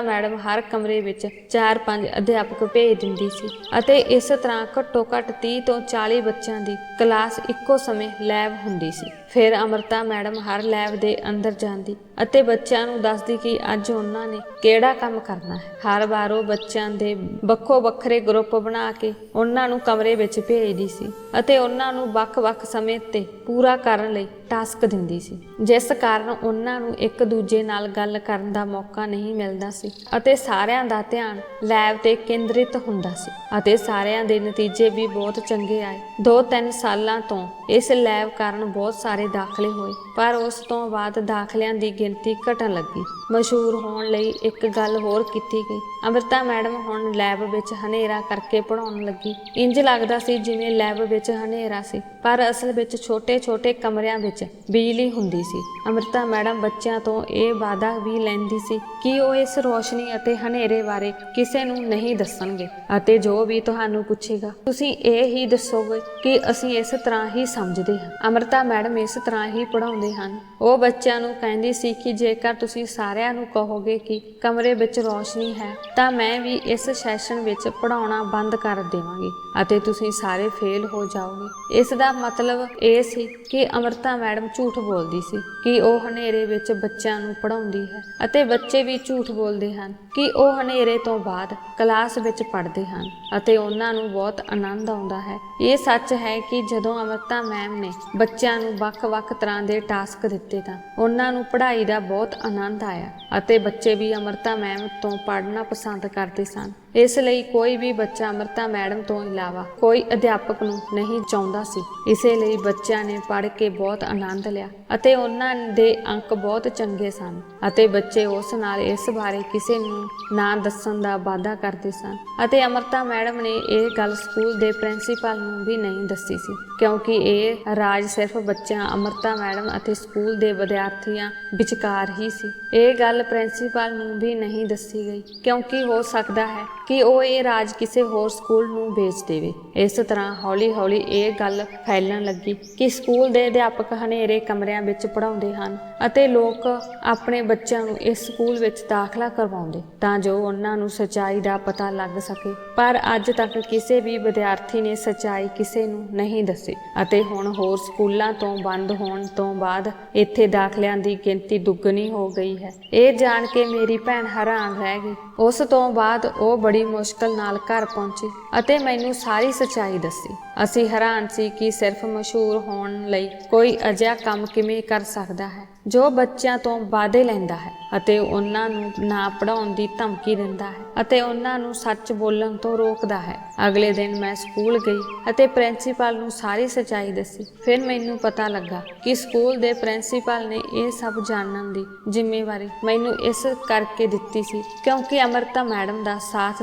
ਮੈਡਮ ਹਰ ਕਮਰੇ ਵਿੱਚ 4-5 ਅਧਿਆਪਕ ਭੇਜ ਦਿੰਦੀ ਸੀ ਅਤੇ ਇਸ ਤਰ੍ਹਾਂ ਘੱਟੋ-ਘੱਟ 30 ਤੋਂ 40 ਬੱਚਿਆਂ ਦੀ ਕਲਾਸ ਇੱਕੋ ਸਮੇਂ ਲੈਬ ਹੁੰਦੀ ਸੀ। ਫਿਰ ਅੰਮ੍ਰਿਤਾ ਮੈਡਮ ਹਰ ਲੈਬ ਦੇ ਅੰਦਰ ਜਾਂਦੀ ਅਤੇ ਬੱਚਿਆਂ ਨੂੰ ਦੱਸਦੀ ਕਿ ਅੱਜ ਉਹਨਾਂ ਨੇ ਕਿਹੜਾ ਕੰਮ ਕਰਨਾ ਹੈ। ਹਰ ਵਾਰ ਉਹ ਬੱਚਿਆਂ ਦੇ ਵੱਖੋ ਵੱਖਰੇ ਗਰੁੱਪ ਬਣਾ ਕੇ ਉਹਨਾਂ ਨੂੰ ਕਮਰੇ ਵਿੱਚ ਭੇਜਦੀ ਸੀ ਅਤੇ ਉਹਨਾਂ ਨੂੰ ਵੱਖ-ਵੱਖ ਸਮੇਂ ਤੇ ਪੂਰਾ ਕਰਨ ਲਈ ਟਾਸਕ ਦਿੰਦੀ ਸੀ, ਜਿਸ ਕਾਰਨ ਉਹਨਾਂ ਨੂੰ ਇੱਕ ਦੂਜੇ ਨਾਲ ਗੱਲ ਕਰਨ ਦਾ ਮੌਕਾ ਨਹੀਂ ਮਿਲਦਾ ਸੀ ਅਤੇ ਸਾਰਿਆਂ ਦਾ ਧਿਆਨ ਲੈਬ ਤੇ ਕੇਂਦਰਿਤ ਹੁੰਦਾ ਸੀ ਅਤੇ ਸਾਰਿਆਂ ਦੇ ਨਤੀਜੇ ਵੀ ਬਹੁਤ ਚੰਗੇ ਆਏ। 2-3 ਸਾਲਾਂ ਤੋਂ ਇਸ ਲੈਬ ਕਾਰਨ ਬਹੁਤ ਸਾਰੇ ਦਾਖਲੇ ਹੋਏ, ਪਰ ਉਸ ਤੋਂ ਬਾਅਦ ਦਾਖਲਿਆਂ ਦੀ ਗਿਣਤੀ ਘਟਣ ਲੱਗੀ। ਮਸ਼ਹੂਰ ਹੋਣ ਲਈ ਇੱਕ ਗੱਲ ਹੋਰ ਕੀਤੀ ਗਈ। ਅੰਮ੍ਰਿਤਾ ਮੈਡਮ ਹੁਣ ਲੈਬ ਵਿੱਚ ਹਨੇਰਾ ਕਰਕੇ ਪੜ੍ਹਾਉਣ ਲੱਗੀ। ਇੰਜ ਲੱਗਦਾ ਸੀ ਜਿਵੇਂ ਲੈਬ ਵਿੱਚ ਹਨੇਰਾ ਸੀ, ਪਰ ਅਸਲ ਵਿੱਚ ਛੋਟੇ-ਛੋਟੇ ਕਮਰਿਆਂ ਵਿੱਚ ਬਿਜਲੀ ਹੁੰਦੀ ਸੀ। ਅੰਮ੍ਰਿਤਾ ਮੈਡਮ ਬੱਚਿਆਂ ਤੋਂ ਇਹ ਵਾਅਦਾ ਵੀ ਲੈਂਦੀ ਸੀ ਕਿ ਉਹ ਇਸ ਰੋਸ਼ਨੀ ਅਤੇ ਹਨੇਰੇ ਬਾਰੇ ਕਿਸੇ ਨੂੰ ਨਹੀਂ ਦੱਸਣਗੇ ਅਤੇ ਜੋ ਵੀ ਤੁਹਾਨੂੰ ਪੁੱਛੇਗਾ ਤੁਸੀਂ ਇਹ ਹੀ ਦੱਸੋਗੇ ਕਿ ਅਸੀਂ ਇਸ ਤਰ੍ਹਾਂ ਹੀ ਸਮਝਦੇ ਹਾਂ। ਅੰਮ੍ਰਿਤਾ ਮੈਡਮ ਇਸ ਤਰ੍ਹਾਂ ਹੀ ਪੜ੍ਹਾਉਂਦੇ ਹਨ। ਉਹ ਬੱਚਿਆਂ ਨੂੰ ਕਹਿੰਦੀ ਸੀ ਕਿ ਜੇਕਰ ਤੁਸੀਂ ਸਾਰਿਆਂ ਨੂੰ ਕਹੋਗੇ ਕਿ ਕਮਰੇ ਵਿੱਚ ਰੋਸ਼ਨੀ ਹੈ ਤਾਂ ਮੈਂ ਵੀ ਇਸ ਸੈਸ਼ਨ ਵਿੱਚ ਪੜ੍ਹਾਉਣਾ ਬੰਦ ਕਰ ਦੇਵਾਂਗੀ ਅਤੇ ਤੁਸੀਂ ਸਾਰੇ ਫੇਲ ਹੋ ਜਾਓਗੇ। ਇਸ ਦਾ ਮਤਲਬ ਇਹ ਸੀ ਕਿ ਅੰਮ੍ਰਿਤਾ ਮੈਡਮ ਝੂਠ ਬੋਲਦੀ ਸੀ ਕਿ ਉਹ ਹਨੇਰੇ ਵਿੱਚ ਬੱਚਿਆਂ ਨੂੰ ਪੜ੍ਹਾਉਂਦੀ ਹੈ ਅਤੇ ਬੱਚੇ ਵੀ ਝੂਠ ਬੋਲਦੇ ਹਨ ਕਿ ਉਹ ਹਨੇਰੇ ਤੋਂ ਬਾਅਦ ਕਲਾਸ ਵਿੱਚ ਪੜ੍ਹਦੇ ਹਨ ਅਤੇ ਉਹਨਾਂ ਨੂੰ ਬਹੁਤ ਆਨੰਦ ਆਉਂਦਾ ਹੈ। ਇਹ ਸੱਚ ਹੈ ਕਿ ਜਦੋਂ ਅੰਮ੍ਰਿਤਾ ਮੈਮ ਨੇ ਬੱਚਿਆਂ ਨੂੰ ਵੱਖ-ਵੱਖ ਤਰ੍ਹਾਂ ਦੇ ਟਾਸਕ ਦਿੱਤੇ ਤਾਂ ਉਹਨਾਂ ਨੂੰ ਪੜ੍ਹਾਈ ਦਾ ਬਹੁਤ ਆਨੰਦ ਆਇਆ ਅਤੇ ਬੱਚੇ ਵੀ ਅੰਮ੍ਰਿਤਾ ਮੈਮ ਤੋਂ ਪੜ੍ਹਨਾ ਪਸੰਦ ਕਰਦੇ ਸਨ। ਇਸ ਲਈ ਕੋਈ ਵੀ ਬੱਚਾ ਅੰਮ੍ਰਿਤਾ ਮੈਡਮ ਤੋਂ ਇਲਾਵਾ ਕੋਈ ਅਧਿਆਪਕ ਨੂੰ ਨਹੀਂ ਚਾਹੁੰਦਾ ਸੀ। ਇਸੇ ਲਈ ਬੱਚਿਆਂ ਨੇ ਪੜ੍ਹ ਕੇ ਬਹੁਤ ਆਨੰਦ ਲਿਆ ਅਤੇ ਉਹਨਾਂ ਦੇ ਅੰਕ ਬਹੁਤ ਚੰਗੇ ਸਨ ਅਤੇ ਬੱਚੇ ਉਸ ਨਾਲ ਇਸ ਬਾਰੇ ਕਿਸੇ ਨੂੰ ਨਾ ਦੱਸਣ ਦਾ ਵਾਅਦਾ ਕਰਦੇ ਸਨ ਅਤੇ ਅੰਮ੍ਰਿਤਾ ਮੈਡਮ ਨੇ ਇਹ ਗੱਲ ਸਕੂਲ ਦੇ ਪ੍ਰਿੰਸੀਪਲ ਨੂੰ ਵੀ ਨਹੀਂ ਦੱਸੀ ਸੀ ਕਿਉਂਕਿ ਇਹ ਰਾਜ ਸਿਰਫ ਬੱਚਿਆਂ, ਅੰਮ੍ਰਿਤਾ ਮੈਡਮ ਅਤੇ ਸਕੂਲ ਦੇ ਵਿਦਿਆਰਥੀਆਂ ਵਿਚਕਾਰ ਹੀ ਸੀ। ਇਹ ਗੱਲ ਪ੍ਰਿੰਸੀਪਲ ਨੂੰ ਵੀ ਨਹੀਂ ਦੱਸੀ ਗਈ ਕਿਉਂਕਿ ਹੋ ਸਕਦਾ ਹੈ ਕਿ ਉਹ ਇਹ ਰਾਜ ਕਿਸੇ ਹੋਰ ਸਕੂਲ ਨੂੰ ਵੇਚ ਦੇਵੇ। ਇਸ ਤਰ੍ਹਾਂ ਹੌਲੀ-ਹੌਲੀ ਇਹ ਗੱਲ ਫੈਲਣ ਲੱਗੀ ਕਿ ਸਕੂਲ ਦੇ ਅਧਿਆਪਕ ਹਨੇਰੇ ਕਮਰਿਆਂ ਵਿੱਚ ਪੜ੍ਹਾਉਂਦੇ ਹਨ ਅਤੇ ਲੋਕ ਆਪਣੇ ਬੱਚਿਆਂ ਨੂੰ ਇਸ ਸਕੂਲ ਵਿੱਚ ਦਾਖਲਾ ਕਰਵਾਉਂਦੇ ਤਾਂ ਜੋ ਉਹਨਾਂ ਨੂੰ ਸੱਚਾਈ ਦਾ ਪਤਾ ਲੱਗ ਸਕੇ। ਪਰ ਅੱਜ ਤੱਕ ਕਿਸੇ ਵੀ ਵਿਦਿਆਰਥੀ ਨੇ ਸੱਚਾਈ ਕਿਸੇ ਨੂੰ ਨਹੀਂ ਦੱਸੀ ਅਤੇ ਹੁਣ ਹੋਰ ਸਕੂਲਾਂ ਤੋਂ ਬੰਦ ਹੋਣ ਤੋਂ ਬਾਅਦ ਇੱਥੇ ਦਾਖਲਿਆਂ ਦੀ ਗਿਣਤੀ ਦੁੱਗਣੀ ਹੋ ਗਈ ਹੈ। ਇਹ ਜਾਣ ਕੇ ਮੇਰੀ ਭੈਣ ਹੈਰਾਨ ਰਹਿ ਗਈ। ਉਸ ਤੋਂ ਬਾਅਦ ਉਹ ਬੜੀ ਮੁਸ਼ਕਲ ਨਾਲ ਘਰ ਪਹੁੰਚੀ ਅਤੇ ਮੈਨੂੰ ਸਾਰੀ ਸੱਚਾਈ ਦੱਸੀ। ਅਸੀਂ ਹੈਰਾਨ ਸੀ ਕਿ ਸਿਰਫ ਮਸ਼ਹੂਰ ਹੋਣ ਲਈ ਕੋਈ ਅਜਿਹਾ ਕੰਮ ਕਿਵੇਂ ਕਰ ਸਕਦਾ ਹੈ ਜੋ ਬੱਚਿਆਂ ਤੋਂ ਵਾਅਦੇ ਲੈਂਦਾ ਹੈ ਅਤੇ ਉਹਨਾਂ ਨੂੰ ਨਾ ਪੜ੍ਹਾਉਣ ਦੀ ਧਮਕੀ ਦਿੰਦਾ ਹੈ ਅਤੇ ਉਹਨਾਂ ਨੂੰ ਸੱਚ ਬੋਲਣ ਤੋਂ ਰੋਕਦਾ ਹੈ। ਅਗਲੇ ਦਿਨ ਮੈਂ ਸਕੂਲ ਗਈ ਅਤੇ ਪ੍ਰਿੰਸੀਪਲ ਨੂੰ ਸਾਰੀ ਸੱਚਾਈ ਦੱਸੀ। ਫਿਰ ਮੈਨੂੰ ਪਤਾ ਲੱਗਾ ਕਿ ਸਕੂਲ ਦੇ ਪ੍ਰਿੰਸੀਪਲ ਨੇ ਇਹ ਸਭ ਜਾਣਨ ਦੀ ਜ਼ਿੰਮੇਵਾਰੀ ਮੈਨੂੰ ਇਸ ਕਰਕੇ ਦਿੱਤੀ ਸੀ ਕਿਉਂਕਿ ਅਮ੍ਰਿਤਾ ਮੈਡਮ ਦਾ ਸਾਥ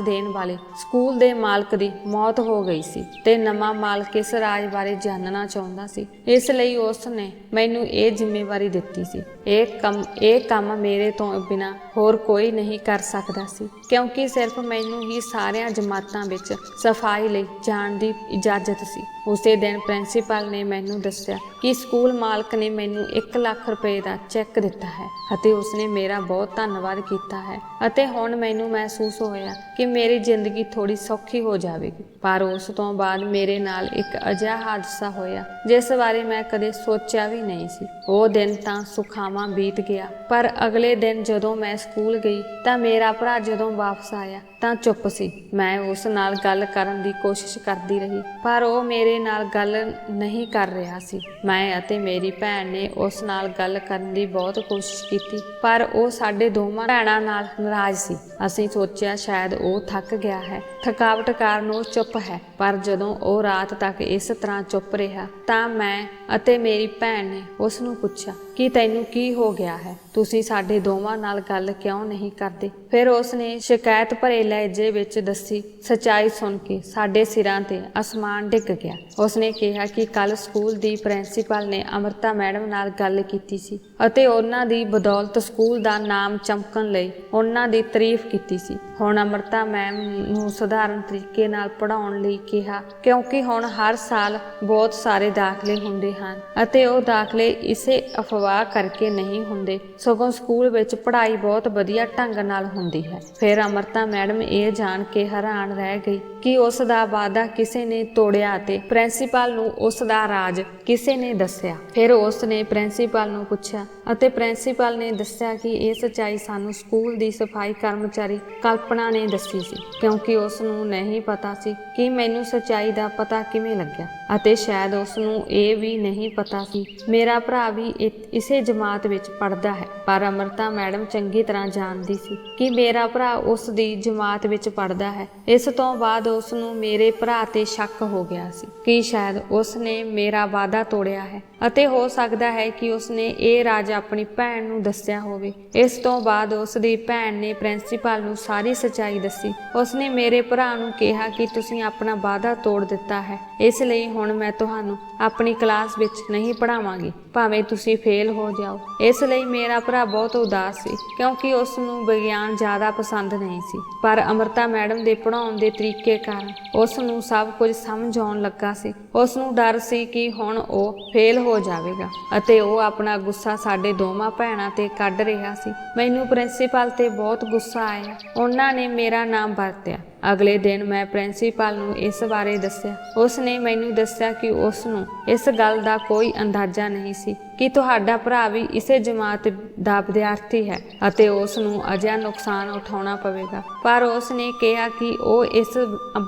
ਦੇਣ ਵਾਲੇ ਸਕੂਲ ਦੇ ਮਾਲਕ ਦੀ ਮੌਤ ਹੋ ਗਈ ਸੀ ਤੇ ਨਵਾਂ ਮਾਲਕ ਇਸ ਰਾਜ ਬਾਰੇ ਜਾਣਨਾ ਚਾਹੁੰਦਾ ਸੀ। ਇਸ ਲਈ ਉਸ ਨੇ ਮੈਨੂੰ ਇਹ ਜ਼ਿੰਮੇਵਾਰੀ ਦਿੱਤੀ ਸੀ। ਇਹ ਕੰਮ ਮੇਰੇ ਤੋਂ ਬਿਨਾਂ ਹੋਰ ਕੋਈ ਨਹੀਂ ਕਰ ਸਕਦਾ ਸੀ ਕਿਉਂਕਿ ਸਿਰਫ ਮੈਨੂੰ ਹੀ ਸਾਰੀਆਂ ਜਮਾਤਾਂ ਵਿੱਚ ਸਫਾਈ ਲਈ ਜਾਣ ਦੀ ਇਜਾਜ਼ਤ ਸੀ। ਉਸੇ ਦਿਨ ਪ੍ਰਿੰਸੀਪਲ ਨੇ ਮੈਨੂੰ ਦੱਸਿਆ ਕਿ ਸਕੂਲ ਮਾਲਕ ਨੇ ਮੈਨੂੰ 1 ਲੱਖ ਰੁਪਏ ਦਾ ਚੈੱਕ ਦਿੱਤਾ ਹੈ ਅਤੇ ਉਸਨੇ ਮੇਰਾ ਬਹੁਤ ਧੰਨਵਾਦ ਕੀਤਾ ਹੈ ਅਤੇ ਹੁਣ ਮੈਨੂੰ ਮਹਿਸੂਸ ਹੋਇਆ ਕਿ ਮੇਰੀ ਜ਼ਿੰਦਗੀ ਥੋੜੀ ਸੌਖੀ ਹੋ ਜਾਵੇਗੀ। ਪਰ ਉਸ ਤੋਂ ਬਾਅਦ ਮੇਰੇ ਨਾਲ ਇੱਕ ਅਜਿਹਾ ਹਾਦਸਾ ਹੋਇਆ ਜਿਸ ਬਾਰੇ ਮੈਂ ਕਦੇ ਸੋਚਿਆ ਵੀ ਨਹੀਂ ਸੀ। ਉਹ ਦਿਨ ਤਾਂ ਸੁਖਾਵਾਂ ਬੀਤ ਗਿਆ ਪਰ ਅਗਲੇ ਦਿਨ ਜਦੋਂ ਮੈਂ ਸਕੂਲ ਗਈ ਤਾਂ ਮੇਰਾ ਭਰਾ ਜਦੋਂ ਵਾਪਸ ਆਇਆ ਤਾਂ ਚੁੱਪ ਸੀ। ਮੈਂ ਉਸ ਨਾਲ ਗੱਲ ਕਰਨ ਦੀ ਕੋਸ਼ਿਸ਼ ਕਰਦੀ ਰਹੀ ਪਰ ਉਹ ਮੇਰੇ ਨਾਲ ਗੱਲ ਨਹੀਂ ਕਰ ਰਿਹਾ ਸੀ। ਮੈਂ ਅਤੇ ਮੇਰੀ ਭੈਣ ਨੇ ਉਸ ਨਾਲ ਗੱਲ ਕਰਨ ਦੀ ਬਹੁਤ ਕੋਸ਼ਿਸ਼ ਕੀਤੀ ਪਰ ਉਹ ਸਾਡੇ ਦੋਵਾਂ ਭੈਣਾਂ ਨਾਲ ਨਾਰਾਜ਼ ਸੀ। ਅਸੀਂ ਸੋਚਿਆ ਸ਼ਾਇਦ ਉਹ ਥੱਕ ਗਿਆ ਹੈ, ਥਕਾਵਟ ਕਾਰਨ ਉਹ ਚੁੱਪ ਹੈ। ਪਰ ਜਦੋਂ ਉਹ ਰਾਤ ਤੱਕ ਇਸ ਤਰ੍ਹਾਂ ਚੁੱਪ ਰਿਹਾ ਤਾਂ ਮੈਂ ਅਤੇ ਮੇਰੀ ਭੈਣ ਨੇ ਉਸ ਨੂੰ ਪੁੱਛਿਆ ਕਿ ਤੈਨੂੰ ਕੀ ਹੋ ਗਿਆ ਹੈ, ਤੁਸੀਂ ਸਾਡੇ ਦੋਵਾਂ ਨਾਲ ਗੱਲ ਕਿਉਂ ਨਹੀਂ ਕਰਦੇ। ਫਿਰ ਉਸ ਨੇ ਸ਼ਿਕਾਇਤ ਭਰੇ ਲਹਿਜੇ ਵਿੱਚ ਦੱਸੀ। ਸੱਚਾਈ ਸੁਣ ਕੇ ਸਾਡੇ ਸਿਰਾਂ ਤੇ ਅਸਮਾਨ ਡਿੱਗ ਗਿਆ। ਉਸਨੇ ਕਿਹਾ ਕਿ ਕੱਲ ਸਕੂਲ ਦੀ ਪ੍ਰਿੰਸੀਪਲ ਨੇ ਅਮ੍ਰਿਤਾ ਮੈਡਮ ਨਾਲ ਗੱਲ ਕੀਤੀ ਸੀ ਅਤੇ ਉਹਨਾਂ ਦੀ ਬਦੌਲਤ ਸਕੂਲ ਦਾ ਨਾਮ ਚਮਕਣ ਲਈ ਉਹਨਾਂ ਦੀ ਤਾਰੀਫ ਕੀਤੀ ਸੀ। ਹੁਣ ਅਮ੍ਰਿਤਾ ਮੈਮ ਨੂੰ ਸਧਾਰਨ ਤਰੀਕੇ ਨਾਲ ਪੜ੍ਹਾਉਣ ਲਈ ਕਿਹਾ ਕਿਉਂਕਿ ਹੁਣ ਹਰ ਸਾਲ ਬਹੁਤ ਸਾਰੇ ਦਾਖਲੇ ਹੁੰਦੇ ਹਨ ਅਤੇ ਉਹ ਦਾਖਲੇ ਇਸੇ ਅਫਵਾਹ ਕਰਕੇ ਨਹੀਂ ਹੁੰਦੇ ਸਗੋਂ ਸਕੂਲ ਵਿੱਚ ਪੜ੍ਹਾਈ ਬਹੁਤ ਵਧੀਆ ਢੰਗ ਨਾਲ ਹੁੰਦੀ ਹੈ। ਫਿਰ ਅਮ੍ਰਿਤਾ ਮੈਡਮ ਇਹ ਜਾਣ ਕੇ ਹੈਰਾਨ ਰਹਿ ਗਈ ਕਿ ਉਸ ਦਾ ਵਾਅਦਾ ਕਿਸੇ ਨੇ ਤੋੜਿਆ ਅਤੇ ਪ੍ਰਿੰਸੀਪਲ ਨੂੰ ਉਸ ਦਾ ਰਾਜ਼ ਕਿਸੇ ਨੇ ਦੱਸਿਆ। ਫਿਰ ਉਸ ਨੇ ਪ੍ਰਿੰਸੀਪਲ ਨੂੰ ਪੁੱਛਿਆ ਅਤੇ ਪ੍ਰਿੰਸੀਪਲ ਨੇ ਦੱਸਿਆ ਕਿ ਇਹ ਸੱਚਾਈ ਸਾਨੂੰ ਸਕੂਲ ਦੀ ਸਫਾਈ ਕਰਮਚਾਰੀ ਕਲਪਨਾ ਨੇ ਦੱਸੀ ਸੀ ਕਿਉਂਕਿ ਉਸ ਨੂੰ ਨਹੀਂ ਪਤਾ ਸੀ ਕਿ ਮੈਨੂੰ ਸੱਚਾਈ ਦਾ ਪਤਾ ਕਿਵੇਂ ਲੱਗਿਆ ਅਤੇ ਸ਼ਾਇਦ ਉਸ ਨੂੰ ਇਹ ਵੀ ਨਹੀਂ ਪਤਾ ਸੀ ਮੇਰਾ ਭਰਾ ਵੀ ਇਸੇ ਜਮਾਤ ਵਿੱਚ ਪੜ੍ਹਦਾ ਹੈ। ਪਰ ਅਮ੍ਰਿਤਾ ਮੈਡਮ ਚੰਗੀ ਤਰ੍ਹਾਂ ਜਾਣਦੀ ਸੀ ਕਿ ਮੇਰਾ ਭਰਾ ਉਸ ਦੀ ਜਮਾਤ ਵਿੱਚ ਪੜ੍ਹਦਾ ਹੈ। ਇਸ ਤੋਂ ਬਾਅਦ ਉਸ ਨੂੰ ਮੇਰੇ ਭਰਾ ਤੇ ਸ਼ੱਕ ਹੋ ਗਿਆ ਸੀ ਕਿ ਸ਼ਾਇਦ ਉਸ ਨੇ ਮੇਰਾ ਵਾਅਦਾ ਤੋੜਿਆ ਹੈ ਅਤੇ ਹੋ ਸਕਦਾ ਹੈ ਕਿ ਉਸ ਨੇ ਇਹ ਰਾਜ਼ ਆਪਣੀ ਭੈਣ ਨੂੰ ਦੱਸਿਆ ਹੋਵੇ। ਇਸ ਤੋਂ ਬਾਅਦ ਉਸ ਦੀ ਭੈਣ ਨੇ ਪ੍ਰਿੰਸੀਪਲ ਨੂੰ ਸਾਰੀ ਸੱਚਾਈ ਦੱਸੀ। ਉਸਨੇ ਮੇਰੇ ਭਰਾ ਨੂੰ ਕਿਹਾ ਕਿ ਤੁਸੀਂ ਆਪਣਾ ਵਾਅਦਾ ਤੋੜ ਦਿੱਤਾ ਹੈ, ਇਸ ਲਈ ਹੁਣ ਮੈਂ ਤੁਹਾਨੂੰ ਆਪਣੀ ਕਲਾਸ ਵਿੱਚ ਨਹੀਂ ਪੜ੍ਹਾਵਾਂਗੀ ਭਾਵੇਂ ਤੁਸੀਂ ਫੇਲ ਹੋ ਜਾਓ। ਇਸ ਲਈ ਮੇਰਾ ਭਰਾ ਬਹੁਤ ਉਦਾਸ ਸੀ ਕਿਉਂਕਿ ਉਸ ਨੂੰ ਵਿਗਿਆਨ ਜ਼ਿਆਦਾ ਪਸੰਦ ਨਹੀਂ ਸੀ। ਪਰ ਅਮ੍ਰਿਤਾ ਮੈਡਮ ਦੇ ਪੜ੍ਹਾਉਣ ਦੇ ਤਰੀਕੇ ਕਾਰਨ ਉਸ ਨੂੰ ਸਭ ਕੁਝ ਸਮਝ ਆਉਣ ਲੱਗਾ ਸੀ। ਉਸ ਨੂੰ ਡਰ ਸੀ ਕਿ ਹੁਣ ਉਹ ਫੇਲ ਹੋ ਜਾਵੇਗਾ ਅਤੇ ਉਹ ਆਪਣਾ ਗੁੱਸਾ ਸਾਡੇ ਦੋਵਾਂ ਭੈਣਾਂ ਤੇ ਕੱਢ ਰਿਹਾ ਸੀ। ਮੈਨੂੰ ਪ੍ਰਿੰਸੀਪਲ ਤੇ ਬਹੁਤ ਗੁੱਸਾ ਆਇਆ। ਉਹਨਾਂ ਨੇ ਮੇਰਾ ਨਾਮ ਵਰਤਿਆ। ਅਗਲੇ ਦਿਨ ਮੈਂ ਪ੍ਰਿੰਸੀਪਲ ਨੂੰ ਇਸ ਬਾਰੇ ਦੱਸਿਆ। ਉਸ ਨੇ ਮੈਨੂੰ ਦੱਸਿਆ ਕਿ ਉਸ ਨੂੰ ਇਸ ਗੱਲ ਦਾ ਕੋਈ ਅੰਦਾਜ਼ਾ ਨਹੀਂ ਸੀ ਕਿ ਤੁਹਾਡਾ ਭਰਾ ਵੀ ਇਸੇ ਜਮਾਤ ਦਾ ਵਿਦਿਆਰਥੀ ਹੈ ਅਤੇ ਉਸ ਨੂੰ ਅਜਿਹਾ ਨੁਕਸਾਨ ਉਠਾਉਣਾ ਪਵੇਗਾ। ਪਰ ਉਸ ਨੇ ਕਿਹਾ ਕਿ ਉਹ ਇਸ